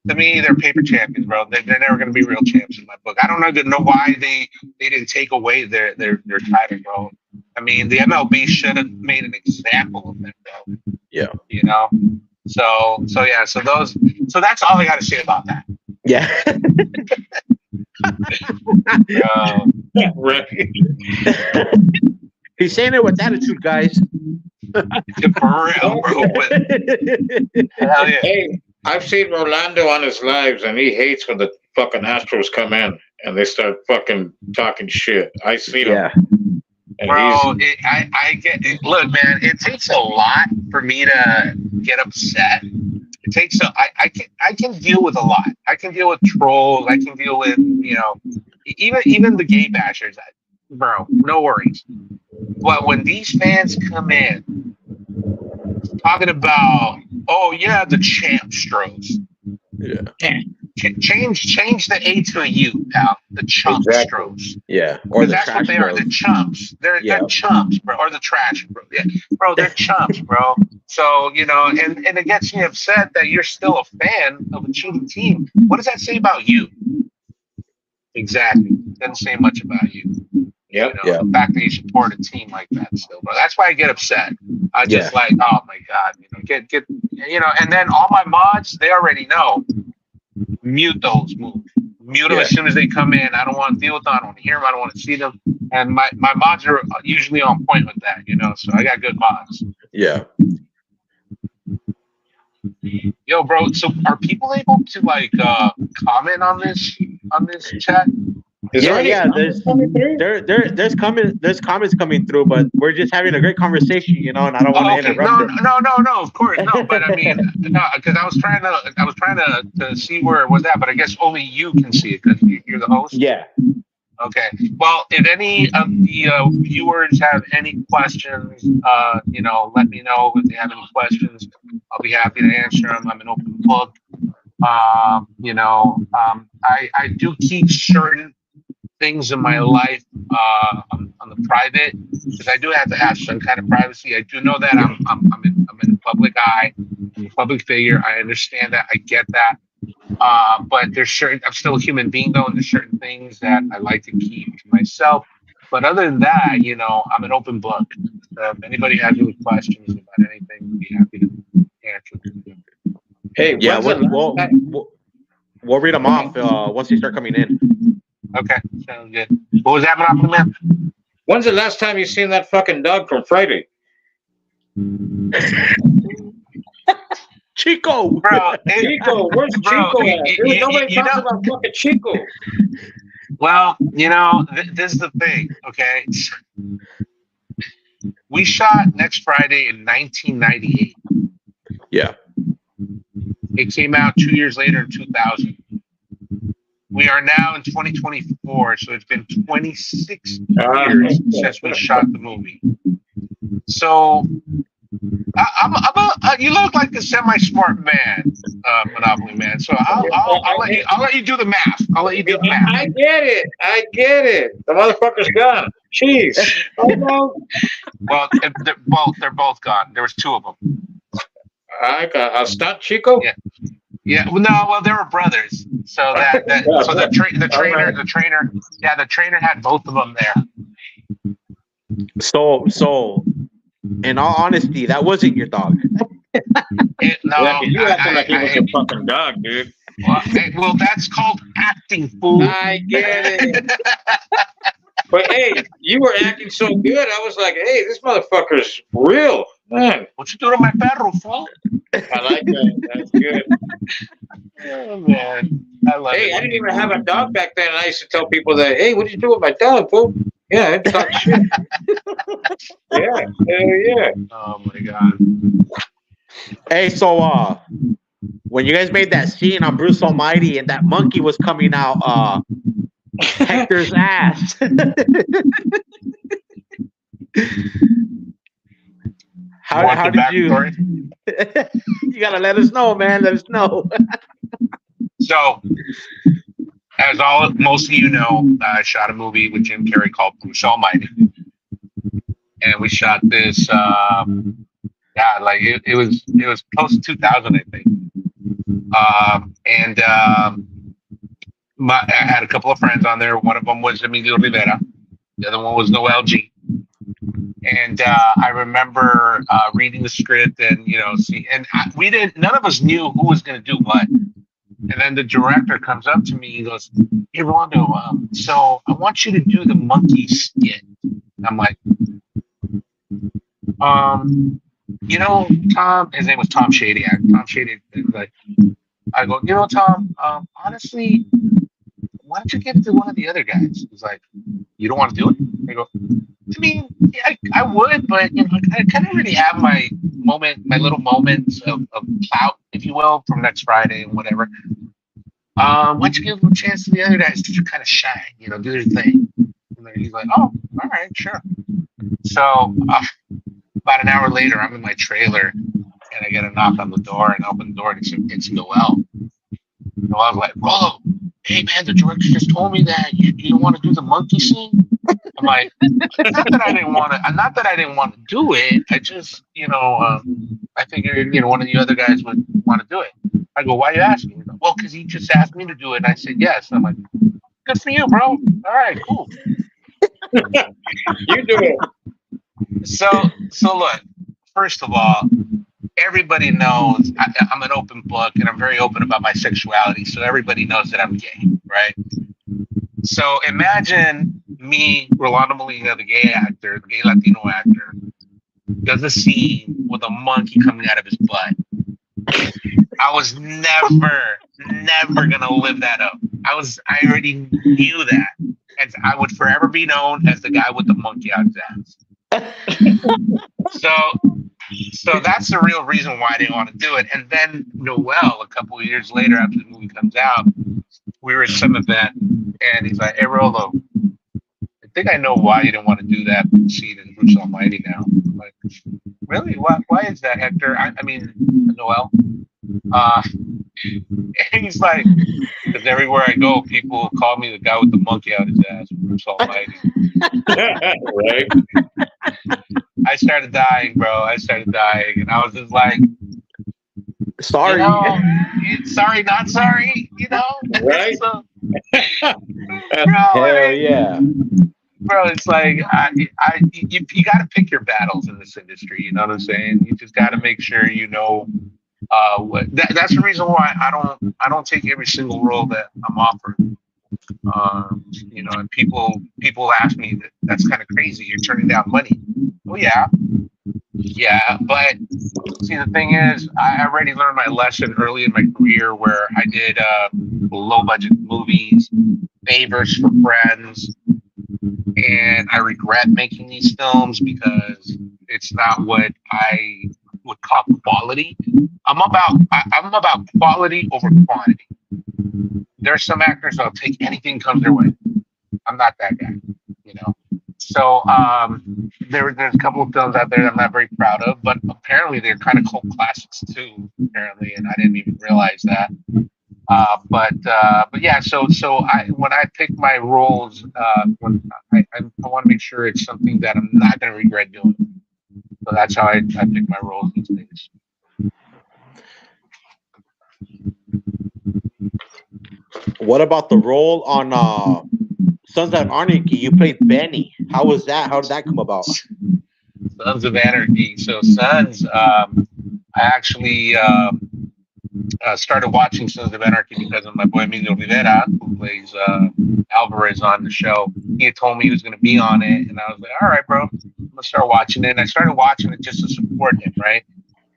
to me, they're paper champions, bro. They're never going to be real champs in my book. I don't know why they didn't take away their title, bro. I mean, the MLB should have made an example of them, bro. Yeah. You know, so yeah, so that's all I got to say about that. Yeah. Right. He's saying it with attitude, guys. For real, bro. But hell yeah. Hey, I've seen Rolando on his lives, and he hates when the fucking Astros come in and they start fucking talking shit. I seen him. Yeah. And Bro, I get it. Look, man, it takes a lot for me to get upset. It takes I can deal with a lot. I can deal with trolls. I can deal with, you know, even the gay bashers. Bro, no worries. But when these fans come in talking about, oh yeah, the champ Stros. Yeah. Change the A to a U, pal. The chump Exactly. Stros. Yeah. Or the That's what trash they are. bros. The chumps. They're Yeah. chumps, bro. Or the trash, bro. Yeah, bro. They're chumps, bro. So you know, and it gets me upset that you're still a fan of a cheating team. What does that say about you? Exactly. Doesn't say much about you. Yep. You know, Yeah. the fact that you support a team like that still, bro. That's why I get upset. I just Yeah. like, oh my god, you know, get, you know, and then all my mods, they already know. Mute those moves. Mute them Yeah. as soon as they come in. I don't want to deal with them. I don't want to hear them. I don't want to see them. And my mods are usually on point with that, you know. So I got good mods. Yeah. Yo, bro. So are people able to like comment on this chat? Is Yeah, there any yeah, comments coming through? There's comments coming through, but we're just having a great conversation, you know, and I don't want to Okay. interrupt it. No. Of course, no. But I mean, no, because I was trying to see where it was at, but I guess only you can see it because you're the host. Yeah. Okay. Well, if any of the viewers have any questions, you know, let me know if they have any questions. I'll be happy to answer them. I'm an open book. You know, I do keep certain things in my life on the private because I do have to have some kind of privacy. I do know that I'm in the public eye, I'm a public figure. I understand that. I get that. But there's certain, I'm still a human being though, and there's certain things that I like to keep to myself. But other than that, you know, I'm an open book. If anybody has any questions about anything, I'd be happy to answer them. Hey, Yeah, when's the we'll, last we'll, time- we'll, we'll read them off once they start coming in. Okay, sounds good. What was that, Monopoly Man? when's the last time you seen that fucking dog from Friday? Chico! Bro, Chico, where's Bro, Chico at? Dude, nobody you talks know- about fucking Chico. well, you know, this is the thing, okay? We shot Next Friday in 1998. Yeah. It came out 2 years later in 2000. We are now in 2024, so it's been 26 years since we shot the movie. So, you look like a semi-smart man, Monopoly Man. So I'll let you do the math. I'll let you do the math. I get it. The motherfucker's gone. Jeez. Oh, no. Well, they're both gone. There was two of them. A stunt Chico? Yeah. Yeah, well, they were brothers. So the trainer had both of them there. So, in all honesty, that wasn't your dog. Yeah, you acting like he was a fucking dog, dude. Well, that's called acting, fool. I get it. But hey, you were acting so good. I was like, hey, this motherfucker's real. Man, What you do to my perro, fool? I like that. That's good. Oh, man. I love Hey, it. I didn't even have a dog back then. And I used to tell people that, hey, what did you do with my dog, fool? Yeah, I talk shit. Yeah. Oh, my God. Hey, so when you guys made that scene on Bruce Almighty and that monkey was coming out Hector's ass. How did you? You gotta let us know, man. Let us know. So, as most of you know, I shot a movie with Jim Carrey called Bruce Almighty, and we shot this. Yeah, like it was close to 2000, I think. And I had a couple of friends on there. One of them was Emilio Rivera. The other one was Noel G. And I remember reading the script and we didn't. None of us knew who was going to do what. And then the director comes up to me and goes, "Hey, Rolando, so I want you to do the monkey skit." And I'm like, Tom. His name was Tom Shady. Tom Shady. Like, I go, Tom. Honestly, why don't you give it to one of the other guys? He's like, "You don't want to do it?" I go, I mean, yeah, I would, but I kind of already have my little moments of clout, if you will, from next Friday and whatever. Why don't you give a chance to the other guys to kind of shine, do their thing? And then he's like, "Oh, all right, sure." So about an hour later, I'm in my trailer and I get a knock on the door and I open the door and it's Noel. Noel's like, "Rollo, hey man, the director just told me that you don't want to do the monkey scene." I'm like, not that I didn't want to do it. I just, I figured, one of the other guys would want to do it. I go, "Why are you asking?" He's like, "Well, because he just asked me to do it." And I said, "Yes." And I'm like, "Good for you, bro. All right, cool." You do it. So look, first of all, everybody knows I'm an open book and I'm very open about my sexuality. So everybody knows that I'm gay, right? So imagine me, Rolando Molina, the gay actor, the gay Latino actor, does a scene with a monkey coming out of his butt. I was never gonna live that up. I already knew that. And I would forever be known as the guy with the monkey out his ass. So that's the real reason why I didn't want to do it. And then Noel, a couple of years later after the movie comes out, we were at some event and he's like, "Hey Rolo, I think I know why you didn't want to do that scene in Bruce Almighty now." I'm like, "Really? Why is that, Hector? I mean, Noel?" And he's like, "Because everywhere I go, people call me the guy with the monkey out his ass, Bruce Almighty." Right. I started dying, bro. And I was just like, Sorry. Sorry, not sorry, Right. So, Hell yeah. Bro, it's like you got to pick your battles in this industry. You know what I'm saying? You just got to make sure that's the reason why I don't take every single role that I'm offered. And people ask me that's kind of crazy. You're turning down money. Well, yeah, but see, the thing is, I already learned my lesson early in my career where I did low budget movies, favors for friends, and I regret making these films because it's not what I would call quality. I'm about quality over quantity. There's some actors that'll take anything comes their way. I'm not that guy, So there's a couple of films out there that I'm not very proud of, but apparently they're kind of cult classics too. Apparently, and I didn't even realize that. But yeah. So when I pick my roles, when I want to make sure it's something that I'm not going to regret doing. So that's how I pick my roles these days. What about the role on Sons of Anarchy? You played Benny. How was that? How did that come about? Sons of Anarchy. So Sons, I actually started watching Sons of Anarchy because of my boy Emilio Rivera, who plays Alvarez on the show. He had told me he was going to be on it, and I was like, "All right, bro, I'm gonna start watching it." And I started watching it just to support him, right?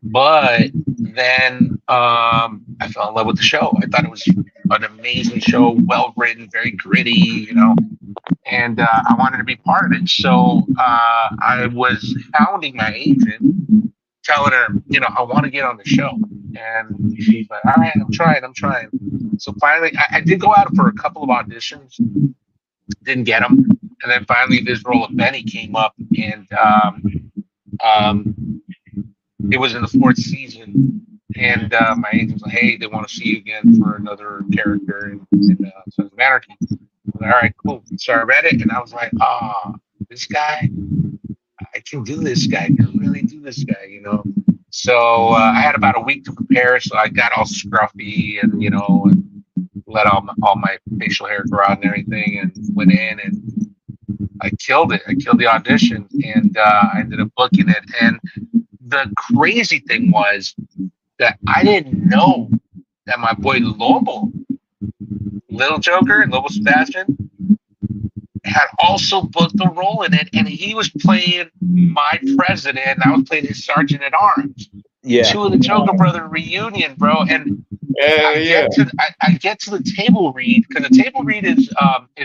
But then I fell in love with the show. I thought it was an amazing show, well written, very gritty, and I wanted to be part of it. So I was hounding my agent, telling her, I want to get on the show. And she's like, "All right, I'm trying. So finally, I did go out for a couple of auditions, didn't get them. and then finally this role of Benny came up, and it was in the fourth season, and my agent was like, "Hey, they want to see you again for another character in Sons of Anarchy." I was like, "All right, cool." So I read it, and I was like, "Ah, this guy, I can do this guy. I can really do this guy," you know. So I had about a week to prepare, so I got all scruffy and and let all my facial hair grow out and everything, and went in and I killed it. I killed the audition, and I ended up booking it. And the crazy thing was that I didn't know that my boy Lobo, Little Joker, Lobo Sebastian, had also booked a role in it, and he was playing my president, and I was playing his sergeant at arms. Yeah. Two of the Joker Brother reunion, bro, and I get to the table read, because the table read is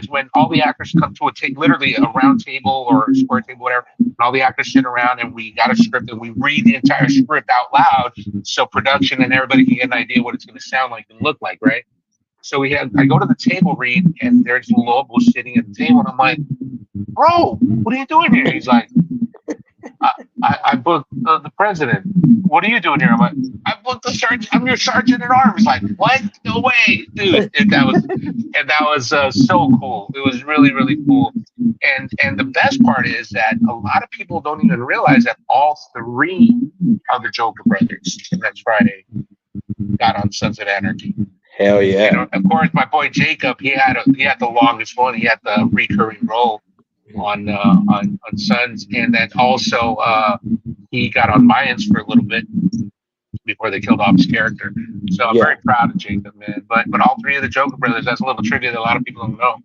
when all the actors come to a table, literally a round table or a square table, whatever, and all the actors sit around and we got a script and we read the entire script out loud, so production and everybody can get an idea what it's going to sound like and look like, right? So I go to the table read, and there's Lobo sitting at the table, and I'm like, "Bro, what are you doing here?" He's like, I booked the president. What are you doing here? I'm like, "I booked the sergeant. I'm your sergeant at arms." He's like, "What? No way, dude!" And that was so cool. It was really, really cool. And the best part is that a lot of people don't even realize that all three of the Joker brothers next Friday got on Sons of Anarchy. Hell yeah. You know, of course, my boy Jacob, he had the longest one. He had the recurring role on Sons, and then also he got on Mayans for a little bit before they killed off his character. So I'm very proud of Jacob, man. But all three of the Joker brothers, that's a little trivia that a lot of people don't know.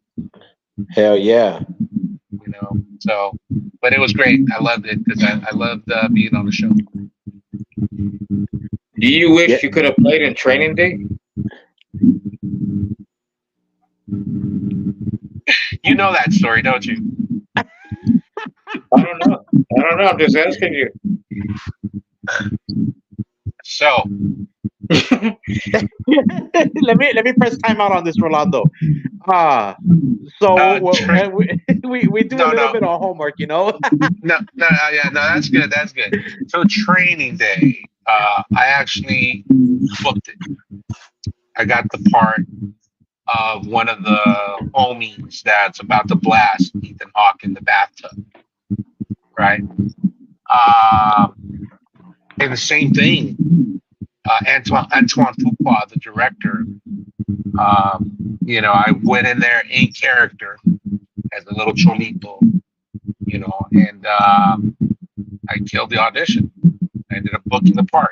Hell yeah. You know, so but it was great. I loved it because I loved being on the show. Do you wish you could have played in Training Day? You know that story, don't you? I don't know. I'm just asking you. So let me press time out on this, Rolando. We do a little bit of homework, you know. No, that's good. That's good. So Training Day, I actually booked it. I got the part of one of the homies that's about to blast Ethan Hawke in the bathtub, right? And the same thing, Antoine Fuqua, the director, I went in there in character as a little cholito, and I killed the audition. I ended up booking the part.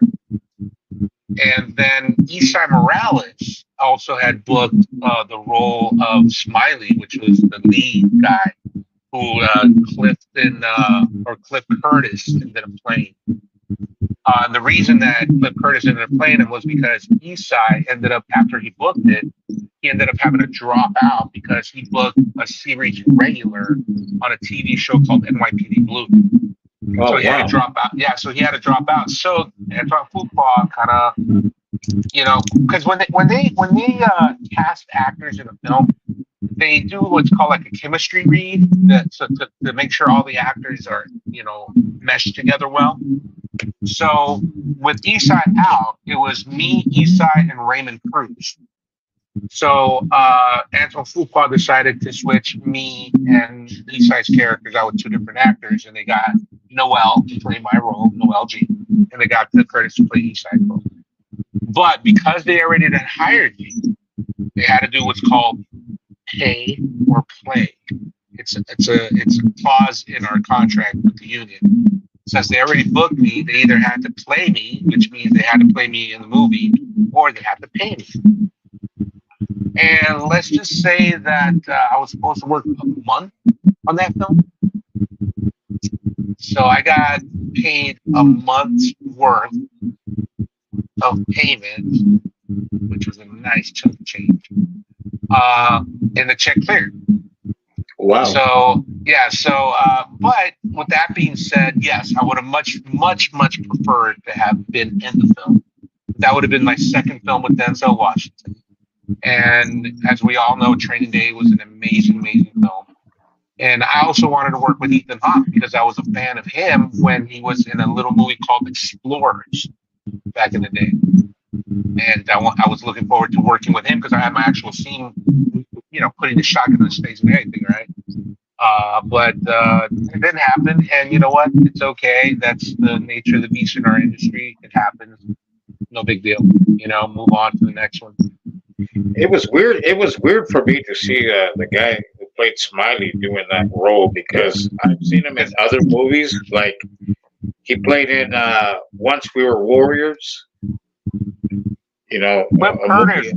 And then Isai Morales also had booked the role of Smiley, which was the lead guy who Cliff Curtis ended up playing. And the reason that Cliff Curtis ended up playing him was because Isai ended up, after he booked it, he ended up having to drop out because he booked a series regular on a TV show called NYPD Blue. So he had to drop out. Yeah, so he had to drop out. So Antoine Fuqua kind of, because when they cast actors in a film, they do what's called like a chemistry read to make sure all the actors are, meshed together well. So with Isai out, it was me, Isai, and Raymond Cruz. So Antoine Fuqua decided to switch me and Isai's characters out with two different actors, and they got Noel to play my role, Noel G, and they got Cliff Curtis to play Isai's role. But because they already had hired me, they had to do what's called pay or play. It's a clause in our contract with the union. Since they already booked me, they either had to play me, which means they had to play me in the movie, or they had to pay me. And let's just say that I was supposed to work a month on that film. So I got paid a month's worth of payment, which was a nice chunk of change. And the check cleared. Wow. So, but with that being said, yes, I would have much preferred to have been in the film. That would have been my second film with Denzel Washington. And as we all know, Training Day was an amazing film. And I also wanted to work with Ethan Hawke because I was a fan of him when he was in a little movie called Explorers back in the day. And I was looking forward to working with him because I had my actual scene, putting the shotgun in his face and everything, right? But it didn't happen. And you know what? It's okay. That's the nature of the beast in our industry. It happens. No big deal. Move on to the next one. It was weird. It was weird for me to see the guy who played Smiley doing that role because I've seen him in other movies. Like he played in Once We Were Warriors. Web Curtis.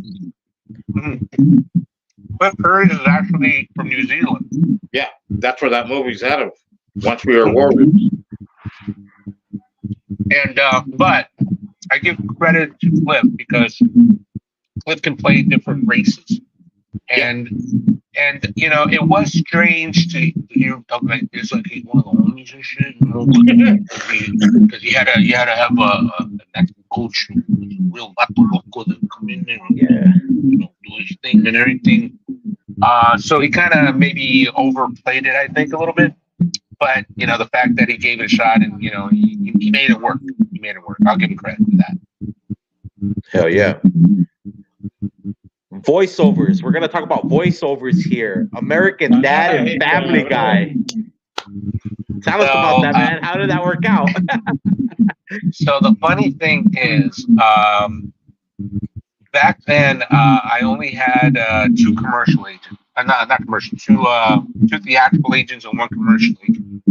Web Curtis is actually from New Zealand. Yeah, that's where that movie's out of. Once We Were Warriors. And but I give credit to Cliff because Cliff can play different races, and it was strange to hear like it's like he's one of the homies and shit, because you had to have an acting coach, real vato loco that come in there and do his thing and everything. So he kind of maybe overplayed it, I think, a little bit. But the fact that he gave it a shot and he made it work. He made it work. I'll give him credit for that. Hell yeah. Voiceovers. We're gonna talk about voiceovers here. American Dad and Family Guy. Tell us about that, man. How did that work out? So the funny thing is, back then I only had 2 commercial agents. Not commercial. 2 theatrical agents and 1 commercial agent.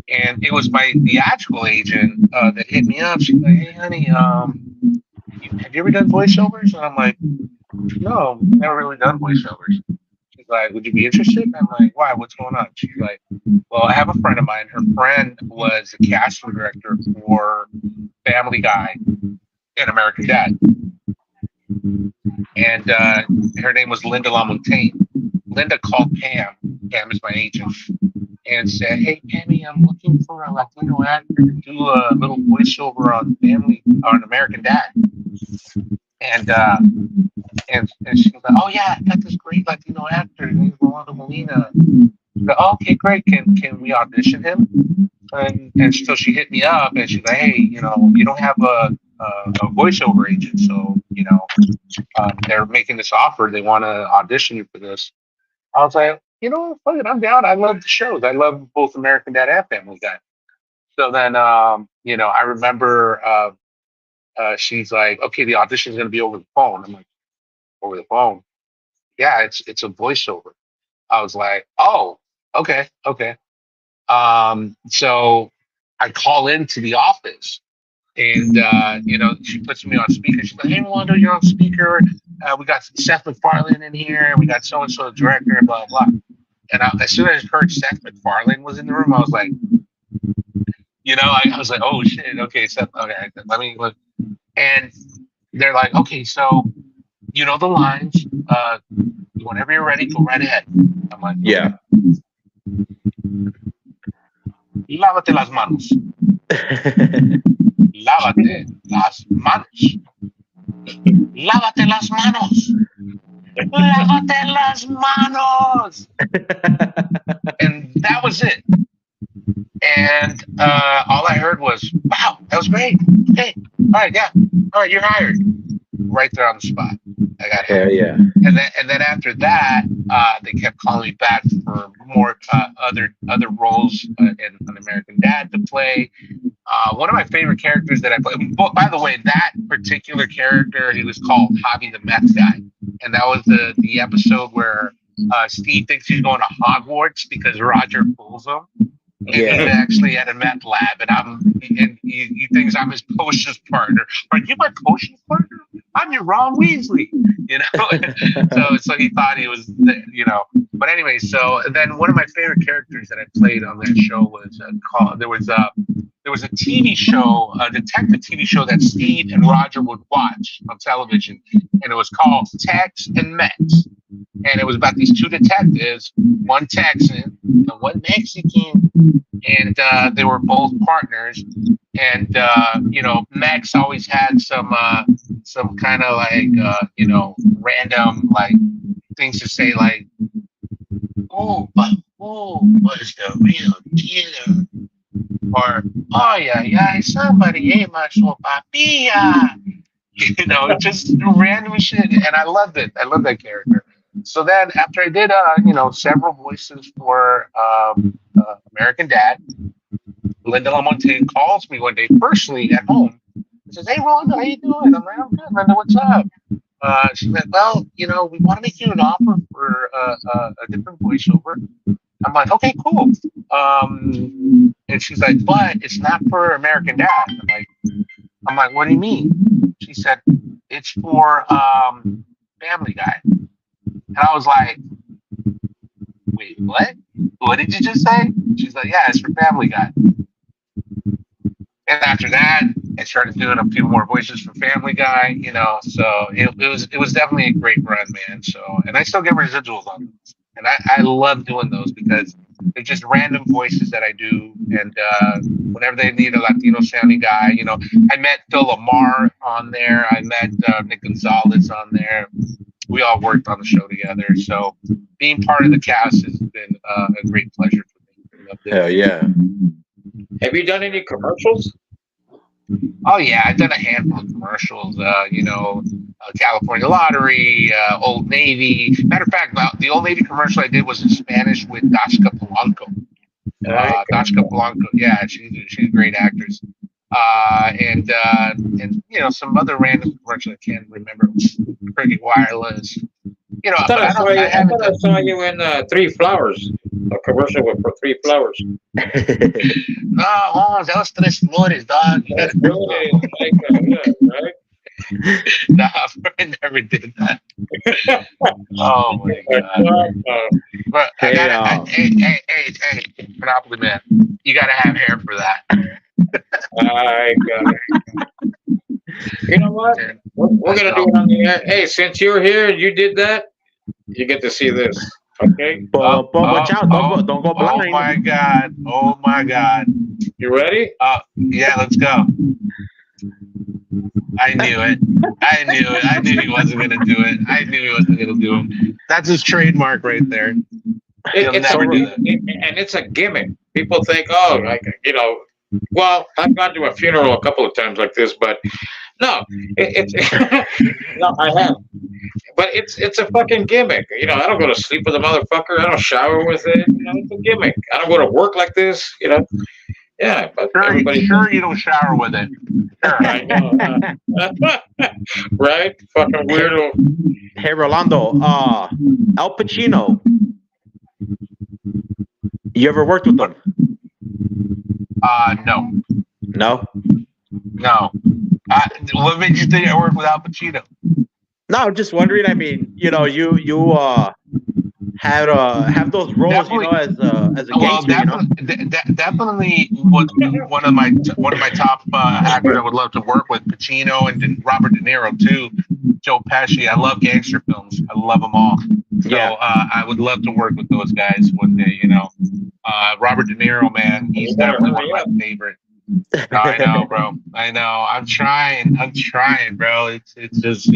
And it was my theatrical agent that hit me up. She's like, "Hey, honey, have you ever done voiceovers?" And I'm like, "No, never really done voiceovers." She's like, "Would you be interested?" And I'm like, "Why? What's going on?" She's like, "Well, I have a friend of mine. Her friend was a casting director for Family Guy and American Dad. And her name was Linda LaMontagne. Linda called Pam. Pam is my agent. And said, "Hey, Pammy, I'm looking for a Latino actor to do a little voiceover on American Dad." And she was like, "Oh yeah, I got this great Latino actor named Rolando Molina." Said, "Oh, okay, great. Can we audition him?" And so she hit me up and she's like, "Hey, you don't have a voiceover agent, so they're making this offer. They want to audition you for this." I was like, fuck it, I'm down. I love the shows. I love both American Dad and Family Guy. So then, I remember she's like, "Okay, the audition is going to be over the phone." I'm like, "Over the phone?" "Yeah, it's a voiceover." I was like, "Oh, okay." So I call into the office. And she puts me on speaker. She's like, "Hey, Rolando, you're on speaker. We got Seth MacFarlane in here. We got so and so director, blah blah." And as soon as I heard Seth MacFarlane was in the room, I was like, I was like, "Oh shit, okay, Seth, okay, let me look." And they're like, "Okay, so the lines. Whenever you're ready, go right ahead." I'm like, Yeah. "Lávate las manos." Lávate las manos. Lávate las manos. Lávate las manos. And that was it. And all I heard was, "Wow, that was great. Okay, all right, yeah, all right, you're hired." Right there on the spot. I got hired. Yeah. And then after that, they kept calling me back for more other roles in an American Dad to play. One of my favorite characters that I played. By the way, that particular character, he was called Javi the Meth Guy, and that was the episode where Steve thinks he's going to Hogwarts because Roger fools him. And he's actually at a meth lab, and he thinks I'm his potions partner. "Are you my potions partner? I'm your Ron Weasley." So he thought he was, But anyway, so then one of my favorite characters that I played on that show was there was a TV show, a detective TV show that Steve and Roger would watch on television, and it was called Tex and Mex. And it was about these 2 detectives, one Texan and one Mexican, and they were both partners. And Max always had some kind of random things to say, like, "Oh, who was the real dealer? Or, oh yeah, somebody ate my sopapilla. Just random shit, and I loved it. I love that character. So then, after I did, several voices for American Dad, Linda Lamontagne calls me one day, personally at home. She says, "Hey, Rolando, how you doing?" I'm like, "I'm good, Linda. What's up?" She's like, "Well, we want to make you an offer for a different voiceover." I'm like, "Okay, cool." And she's like, "But it's not for American Dad." I'm like, "What do you mean?" She said, "It's for Family Guy." And I was like, "Wait, what? What did you just say?" She's like, "Yeah, it's for Family Guy." And after that, I started doing a few more voices for Family Guy, So it was definitely a great run, man. So, and I still get residuals on those, and I love doing those because they're just random voices that I do. And whenever they need a Latino sounding guy, I met Phil Lamar on there. I met Nick Gonzalez on there. We all worked on the show together. So being part of the cast has been a great pleasure for me. Hell yeah. Have you done any commercials? Oh yeah, I've done a handful of commercials. California Lottery, Old Navy. Matter of fact, the Old Navy commercial I did was in Spanish with Daska Polanco. Daska Polanco, yeah, she's a great actress. And some other random commercial I can't remember. Cricket Wireless. I thought I saw you in Three Flowers. A commercial for Three Flowers. No, that was Tres Flores, dog. That's brilliant. Right? Nah, I never did that. Oh my god! But hey, Monopoly man, you gotta have hair for that. I got it. You know what? We're gonna do it on the air. Hey, since you're here, you did that. You get to see this. Okay. But watch out! Don't go blind. Oh my god! You ready? Yeah, let's go. I knew it. I knew he wasn't gonna do it. That's his trademark right there. He'll never do that. And it's a gimmick. People think, well, I've gone to a funeral a couple of times like this, but no, it's no, I have. But it's a fucking gimmick. I don't go to sleep with a motherfucker. I don't shower with it. It's a gimmick. I don't go to work like this. Yeah, but sure you don't shower with it. Sure. I know, right? Fucking weirdo. Hey, Rolando, Al Pacino. You ever worked with him? No. No? No. What made you think I worked with Al Pacino? No, I'm just wondering. I mean, you have those roles, as a gangster. Definitely was one of my top actors I would love to work with. Pacino and Robert De Niro too. Joe Pesci. I love gangster films. I love them all. So I would love to work with those guys one day. Robert De Niro, man, he's definitely one of my favorite. I know, bro. I know. I'm trying, bro. It's just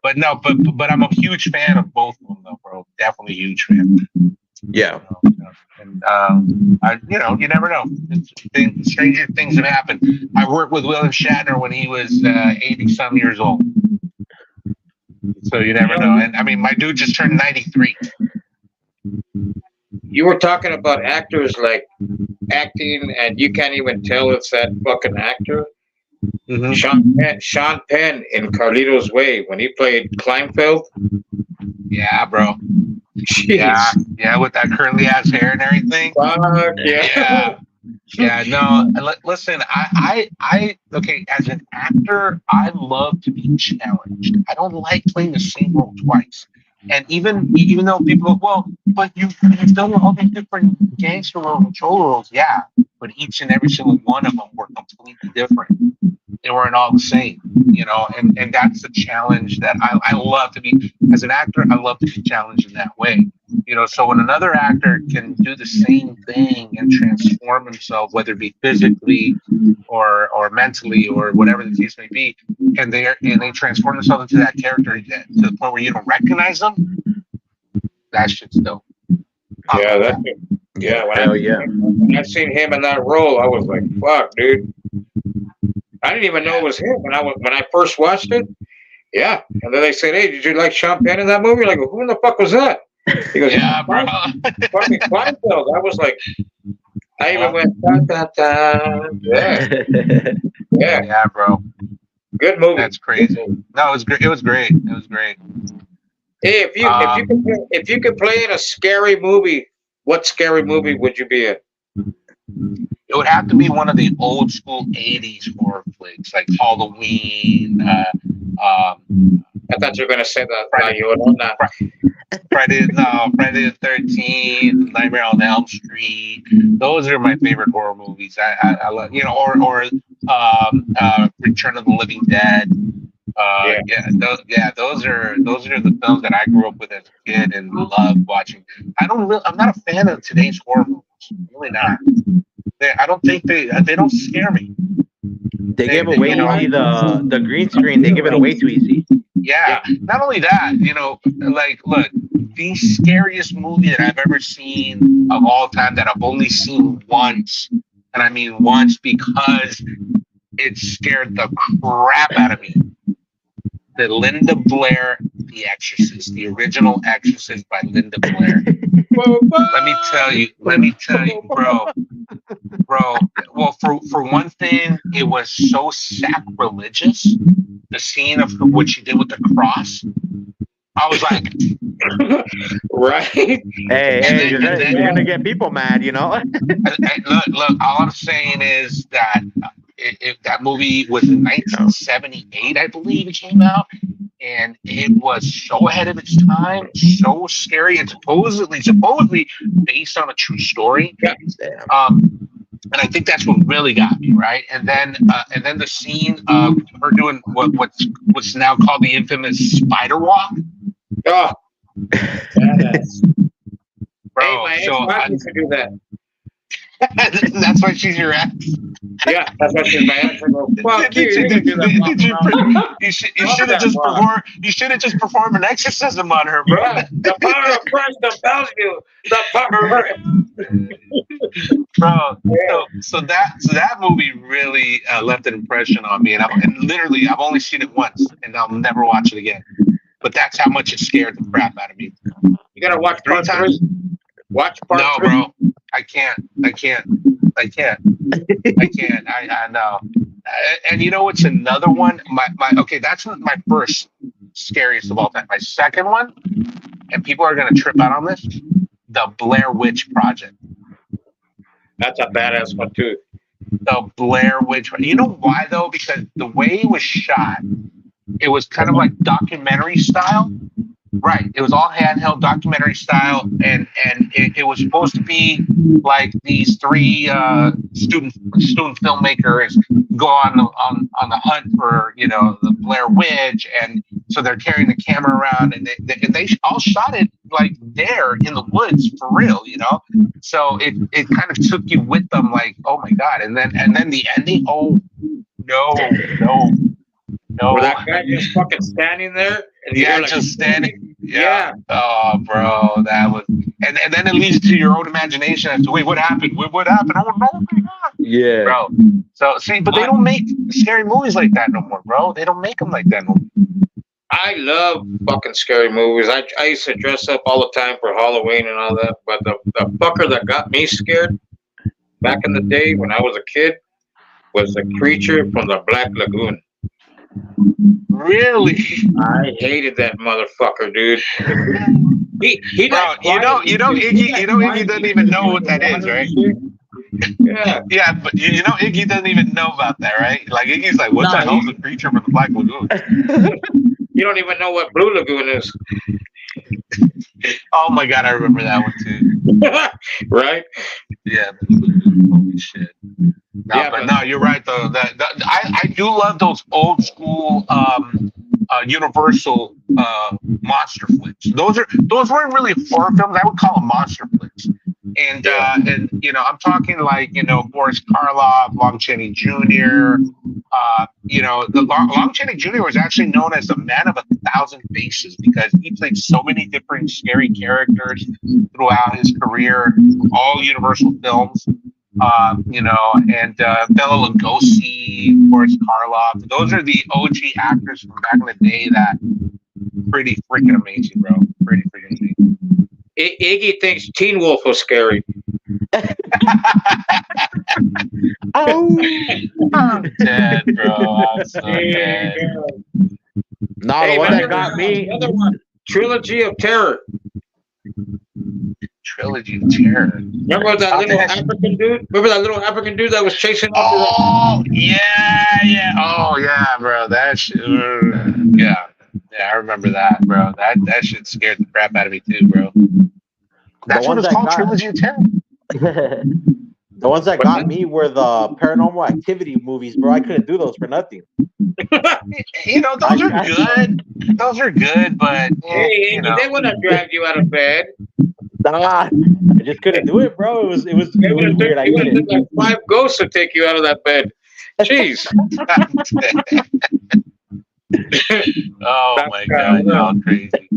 But no, but I'm a huge fan of both of them, though, bro. Definitely a huge fan. Yeah. And you never know. Stranger things have happened. I worked with William Shatner when he was 80-some years old. So you never know. And I mean, my dude just turned 93. You were talking about actors like acting, and you can't even tell it's that fucking actor. Mm-hmm. Sean Penn in Carlito's Way when he played Kleinfeld. Yeah, bro. Jeez. Yeah, with that curly ass hair and everything. Fuck yeah. Yeah, no. Listen, I okay. As an actor, I love to be challenged. I don't like playing the same role twice. And even though people go, well, but you've done all these different gangster roles and cholo roles, yeah. But each and every single one of them were completely different. They weren't all the same, and that's the challenge that I love to be. As an actor, I love to be challenged in that way. So when another actor can do the same thing and transform himself, whether it be physically or mentally or whatever the case may be, and they transform themselves into that character to the point where you don't recognize them, that shit's dope. Yeah, that's it. Yeah, Hell yeah. when I seen him in that role, I was like, "Fuck, dude!" I didn't even know it was him when I first watched it. Yeah, and then they said, "Hey, did you like Sean Penn in that movie?" Like, who in the fuck was that? He goes, Yeah, bro. Fucking Kleinfeld. I was like, I even went, da, da, da. Yeah, Yeah, bro. good movie. That's crazy. No, it was great. It was great. It was great. Hey, if you could play in a scary movie, what scary movie would you be in? It would have to be one of the old school '80s horror flicks, like Halloween. I thought you were gonna say that. Friday. You would not. Friday the 13th, Nightmare on Elm Street. Those are my favorite horror movies. I love, or Return of the Living Dead. Those are the films that I grew up with as a kid and loved watching. I'm not a fan of today's horror movies. Really not. I don't think they don't scare me. They give away easy the green screen. They give it away too easy. Yeah. Not only that, like, look, the scariest movie that I've ever seen of all time that I've only seen once, and I mean once because it scared the crap out of me. The Linda Blair, The Exorcist, the original Exorcist by Linda Blair. Let me tell you, bro. Well, for one thing, it was so sacrilegious. The scene of what she did with the cross. I was like, right? Hey, you're gonna get people mad, Look. All I'm saying is that if that movie was in 1978, I believe it came out, and it was so ahead of its time, so scary, and supposedly based on a true story. And I think that's what really got me, right? And then the scene of her doing what's now called the infamous spider walk. Oh, badass. Bro, hey, so my ex could do that. That's why she's your ex. Yeah, that's why she's my ex. I go, fuck you. You should have just performed an exorcism on her, bro. Yeah, the power of Christ compels you. The power. Bro, so that movie really left an impression on me, and literally I've only seen it once, and I'll never watch it again. But that's how much it scared the crap out of me. You gotta watch three times. Watch part no, 3. bro. I can't. I know. And you know what's another one? Okay, that's my first scariest of all time. My second one, and people are gonna trip out on this, the Blair Witch Project. That's a badass one too. The Blair Witch. You know why though? Because the way it was shot, it was kind of like documentary style. Right. It was all handheld documentary style, and it was supposed to be like these three student filmmakers go on the hunt for the Blair Witch, and so they're carrying the camera around, and they all shot it like there in the woods for real, So it kind of took you with them, like, oh my god, and then the ending. Oh no. Where that guy just fucking standing there. And just standing. Yeah. Oh, bro, that was, and then it leads to your own imagination as to what happened. What happened? Oh no, my god. Yeah, bro. So see, but they don't make scary movies like that no more, bro. They don't make them like that no more. I love fucking scary movies. I used to dress up all the time for Halloween and all that. But the fucker that got me scared back in the day when I was a kid was the creature from the Black Lagoon. Really? I hated that motherfucker, dude. He bro, Iggy doesn't even know what that is, right? Yeah, but Iggy doesn't even know about that, right? Like Iggy's like, what the hell's the creature from the Black Lagoon? You don't even know what Blue Lagoon is. Oh my god, I remember that one too. Right? Yeah, holy shit. No, you're right though. I do love those old school Universal monster flicks. Those weren't really horror films. I would call them monster flicks. And I'm talking like Boris Karloff, Lon Chaney Jr., the Long Channing Jr. was actually known as the man of 1,000 faces because he played so many different scary characters throughout his career, all Universal films. And Bela Lugosi, Boris Karloff. Those are the OG actors from back in the day that pretty freaking amazing, bro. Pretty freaking amazing. Iggy thinks Teen Wolf was scary. Oh, I'm dead, bro. I'm so dead. no, Hey, the one man, that got me. Another one. Trilogy of Terror. Trilogy of Terror. Remember that little African dude? Remember that little African dude that was chasing after that? Oh, yeah. Oh, yeah, bro. That shit. Yeah, I remember that, bro. That shit scared the crap out of me, too, bro. That's what it's called, Trilogy of Terror. The ones that got me were the Paranormal Activity movies, bro. I couldn't do those for nothing. Those are good. Those are good, but Hey, they would have dragged you out of bed. Nah, I just couldn't do it, bro. It was weird. I would have couldn't. took like 5 ghosts to take you out of that bed. Jeez. Oh my God, y'all crazy.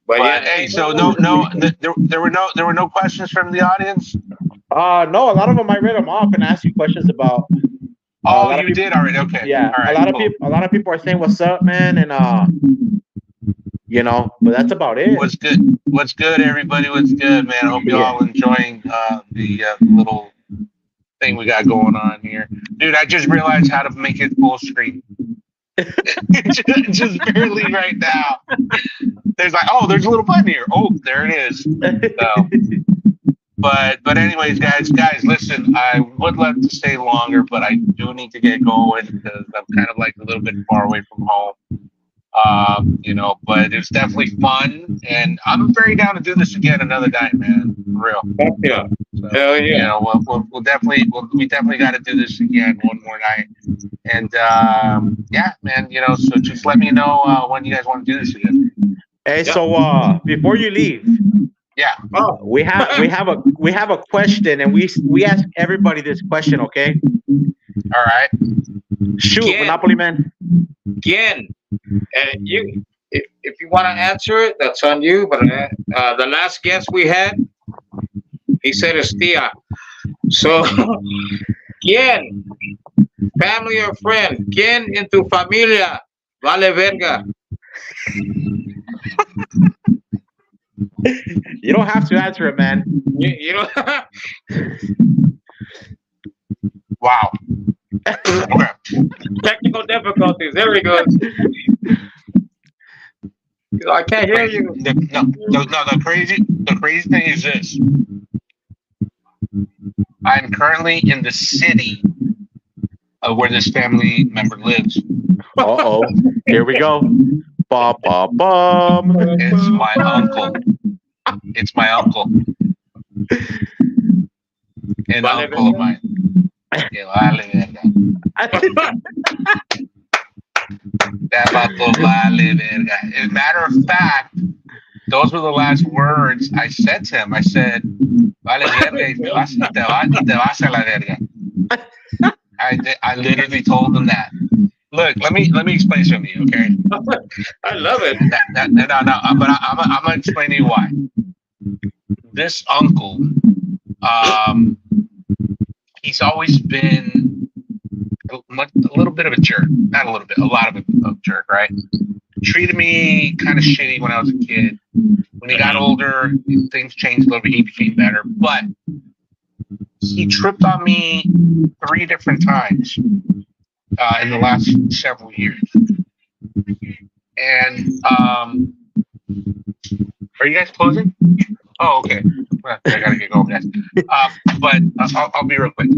But hey, so there were no questions from the audience. No, a lot of them I read them off and asked you questions about. Oh, you did already. Okay. Yeah, all right, a lot of people are saying what's up, man, and but that's about it. What's good, everybody? What's good, man? I hope you all enjoying the little thing we got going on here, dude. I just realized how to make it full screen. just barely right now. There's there's a little button here. Oh, there it is. So, but anyways, guys, listen. I would love to stay longer, but I do need to get going because I'm kind of like a little bit far away from home. But it was definitely fun, and I'm very down to do this again another night, man. For real. Yeah. So, Hell yeah. We definitely got to do this again one more night, and yeah, man. So just let me know when you guys want to do this again. Hey, so before you leave, yeah, we have a question, and we ask everybody this question, okay? All right. Shoot, Monopoly Man. Again, and if you want to answer it, that's on you. But the last guest we had, he said it's Tia. So, ¿quién, family or friend, quién en tu familia vale verga? You don't have to answer it, man. You know. Wow. Okay. Technical difficulties. There he goes. I can't hear you. No. The crazy thing is this. I'm currently in the city where this family member lives. Uh-oh. Here we go. Ba ba bum. It's my uncle. An uncle of mine. Que vale verga. That vato vale verga. As a matter of fact, those were the last words I said to him. I said, vale verga y te vas a la verga. I literally told him that. Look, let me explain something to you, okay? I love it. No, but I'm gonna explain to you why. This uncle, he's always been a little bit of a jerk. Not a little bit, a lot of a jerk, right? Treated me kind of shitty when I was a kid. When he got older, things changed a little bit. He became better, but he tripped on me 3 different times in the last several years. And are you guys closing? Oh, okay. Well, I gotta get going, guys. But I'll be real quick.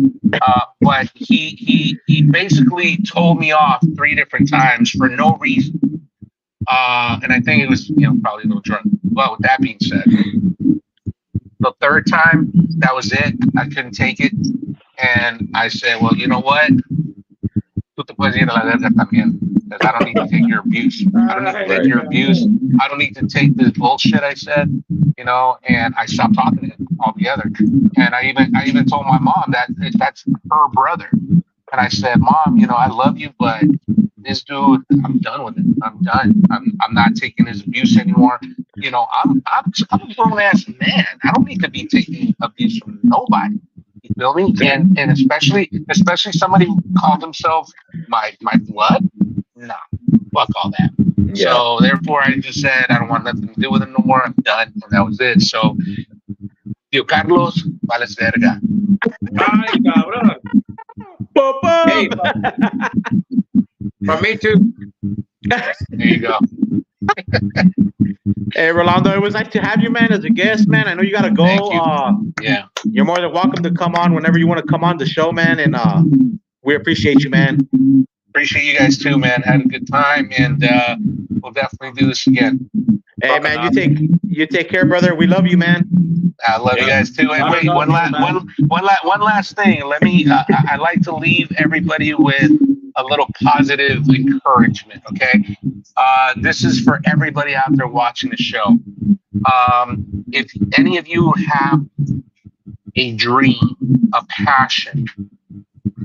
But he basically told me off 3 different times for no reason. And I think it was probably a little drunk. But with that being said, the 3rd time, that was it. I couldn't take it, and I said, well, you know what? Tú te puedes ir a la verga también. Because I don't need to take your abuse. I don't need to take your abuse. I don't need to take this bullshit I said, and I stopped talking to him altogether. And I even told my mom that that's her brother. And I said, Mom, I love you, but this dude, I'm done with it. I'm done. I'm not taking his abuse anymore. I'm a grown ass man. I don't need to be taking abuse from nobody. You feel me? And especially somebody who called himself my blood. Nah, fuck all that. Yeah. So therefore, I just said I don't want nothing to do with him no more. I'm done, and that was it. So, Tío Carlos, vales verga. Ay, cabrón. Hey, from me too. There you go. Hey, Rolando, it was nice to have you, man, as a guest, man. I know you gotta go. Thank you. Yeah. You're more than welcome to come on whenever you want to come on the show, man. And we appreciate you, man. Appreciate you guys too, man. Had a good time, and we'll definitely do this again. Hey, Fucking man, awesome. you take care, brother. We love you, man. I love you guys too. And wait, one last thing. Let me. I like to leave everybody with a little positive encouragement. Okay, this is for everybody out there watching the show. If any of you have a dream, a passion,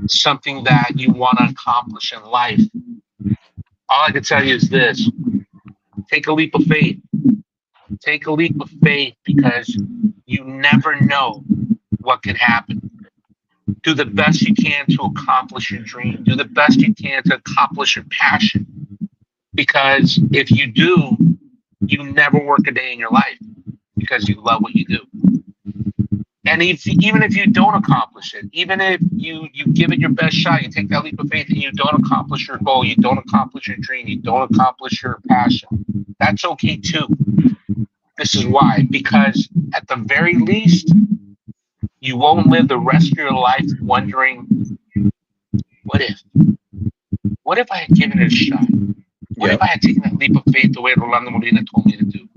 something that you want to accomplish in life, all I can tell you is this: take a leap of faith. Take a leap of faith, because you never know what can happen. Do the best you can to accomplish your dream. Do the best you can to accomplish your passion. Because if you do, you never work a day in your life because you love what you do. And even if you don't accomplish it, even if you give it your best shot, you take that leap of faith and you don't accomplish your goal, you don't accomplish your dream, you don't accomplish your passion, that's okay too. This is why, because at the very least, you won't live the rest of your life wondering, what if I had given it a shot? What if I had taken that leap of faith the way Rolando Molina told me to do?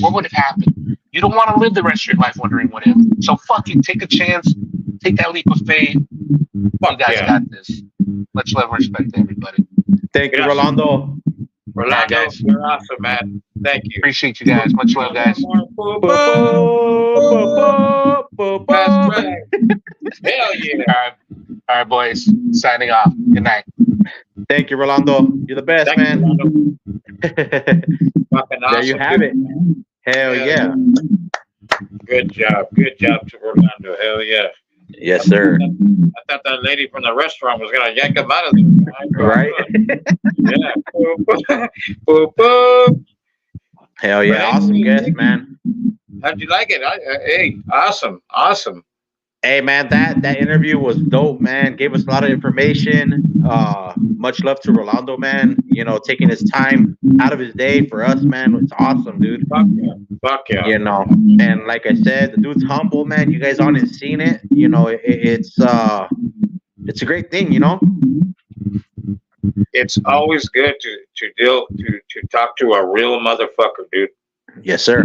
What would have happened? You don't want to live the rest of your life wondering what if. So fuck you, take a chance, take that leap of faith. You guys got this. Much love and respect to everybody. Thank you, Rolando. Rolando, guys. you're awesome, man. Thank you. Appreciate you guys. Much love, guys. That's right. Hell yeah. All right, boys. Signing off. Good night. Thank you, Rolando. You're the best, Thank man. You, Fucking awesome. There you have it. Hell yeah. Good job. Good job to Rolando. Hell yeah. Yes, sir. I thought that lady from the restaurant was going to yank him out of there. Right? Yeah. Boop, boop. Hell yeah. Awesome guest, man. How'd you like it? Hey, awesome. Awesome. Hey, man, that interview was dope, man. Gave us a lot of information. Much love to Rolando, man. You know, taking his time out of his day for us, man. It's awesome, dude. Fuck yeah. Fuck yeah. You know, and like I said, the dude's humble, man. You guys aren't seen it. You know, it's a great thing, you know. It's always good to talk to a real motherfucker, dude. Yes, sir.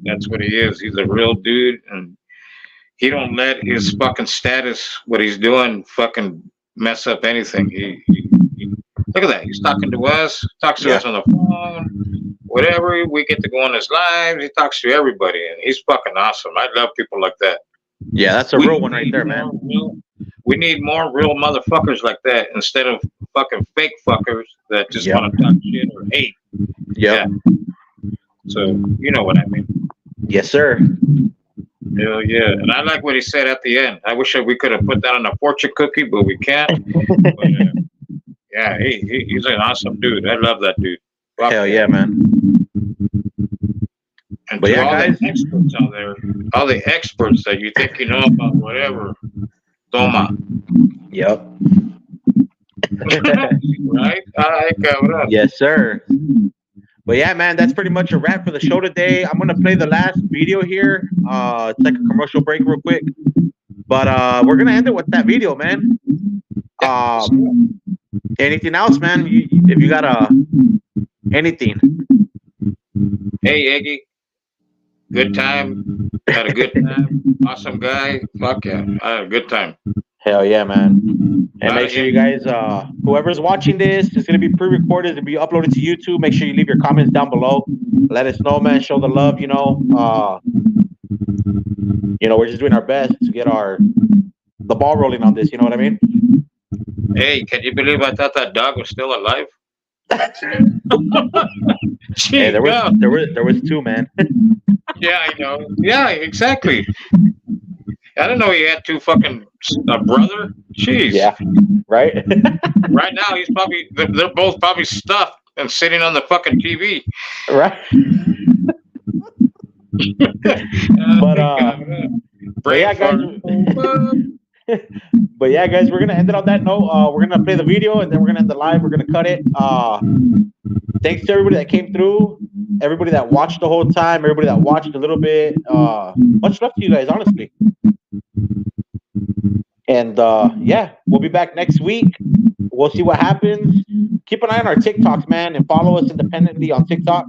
That's what he is. He's a real dude, and he don't let his fucking status, what he's doing, fucking mess up anything. He look at that. He's talking to us, talks to us on the phone, whatever. We get to go on his lives. He talks to everybody, and he's fucking awesome. I love people like that. Yeah, that's a real one right there, man. We need more real motherfuckers like that instead of fucking fake fuckers that just want to talk shit or hate. Yeah. So, you know what I mean. Yes, sir. Hell yeah. And I like what he said at the end. I wish we could have put that on a fortune cookie, but we can't. But, yeah, he's an awesome dude. I love that dude. Fuck Hell yeah, man. And but to yeah, all guys, the experts out there, all the experts that you think you know about whatever, toma. Yep. Right? Yes, sir. But yeah, man, that's pretty much a wrap for the show today. I'm gonna play the last video here. It's like a commercial break real quick. But we're gonna end it with that video, man. Anything else, man? If you got anything. Hey, Iggy. Good time. Had a good time. Awesome guy. Fuck yeah. I had a good time. Hell yeah, man. And make sure you guys, whoever's watching this, it's going to be pre-recorded. It'll be uploaded to YouTube. Make sure you leave your comments down below. Let us know, man. Show the love, you know. We're just doing our best to get the ball rolling on this. You know what I mean? Hey, can you believe I thought that dog was still alive? Gee, Hey, yeah. there was two, man. Yeah, I know. Yeah, exactly. I didn't know he had two fucking a brother. Jeez. Yeah, right. Right now, they're both probably stuffed and sitting on the fucking TV. Right. But Brain yeah, guys. fart. But yeah, guys, we're gonna end it on that note. We're gonna play the video and then we're gonna end the live. We're gonna cut it. Thanks to everybody that came through, everybody that watched the whole time, everybody that watched a little bit. Much love to you guys, honestly. And yeah, we'll be back next week. We'll see what happens. Keep an eye on our TikToks, man, and follow us independently on TikTok.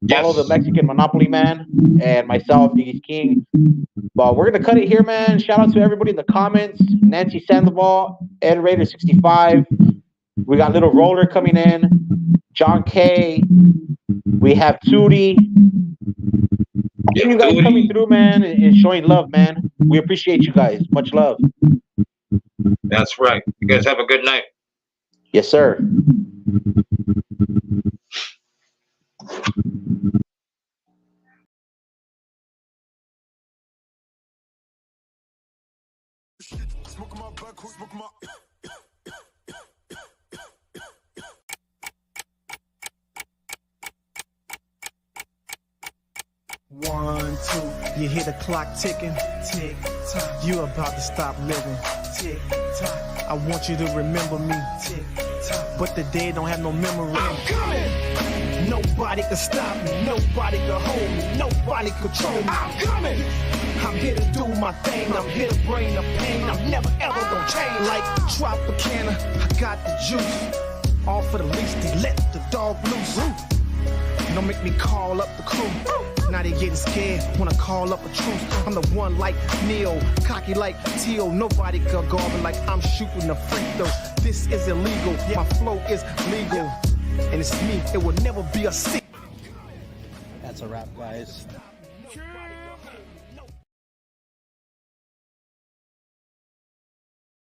Follow the Mexican Monopoly Man and myself, Iggyking. But we're gonna cut it here, man. Shout out to everybody in the comments: Nancy Sandoval, Ed Raider 65. We got Little Roller coming in, John K. We have Tootie. Yeah, You guys Tootie. coming through, man, and showing love, man. We appreciate you guys. Much love. That's right. You guys have a good night. Yes, sir. Smoking my back, smoking my. 1, 2, you hear the clock ticking, tick tock. You about to stop living, tick tock. I want you to remember me, tick tock. But the dead don't have no memory. I'm coming. Nobody can stop me. Nobody can hold me. Nobody control me. I'm coming. I'm here to do my thing. I'm here to bring the pain. I'm never ever gonna change. Like Tropicana, I got the juice. All for the least, they let the dog loose. Don't make me call up the crew. Now they getting scared when I call up a truce. I'm the one like Neil, cocky like Teal. Nobody can guard me like I'm shooting a free throw. This is illegal, my flow is legal. And it's me, it will never be a secret. That's a wrap, guys.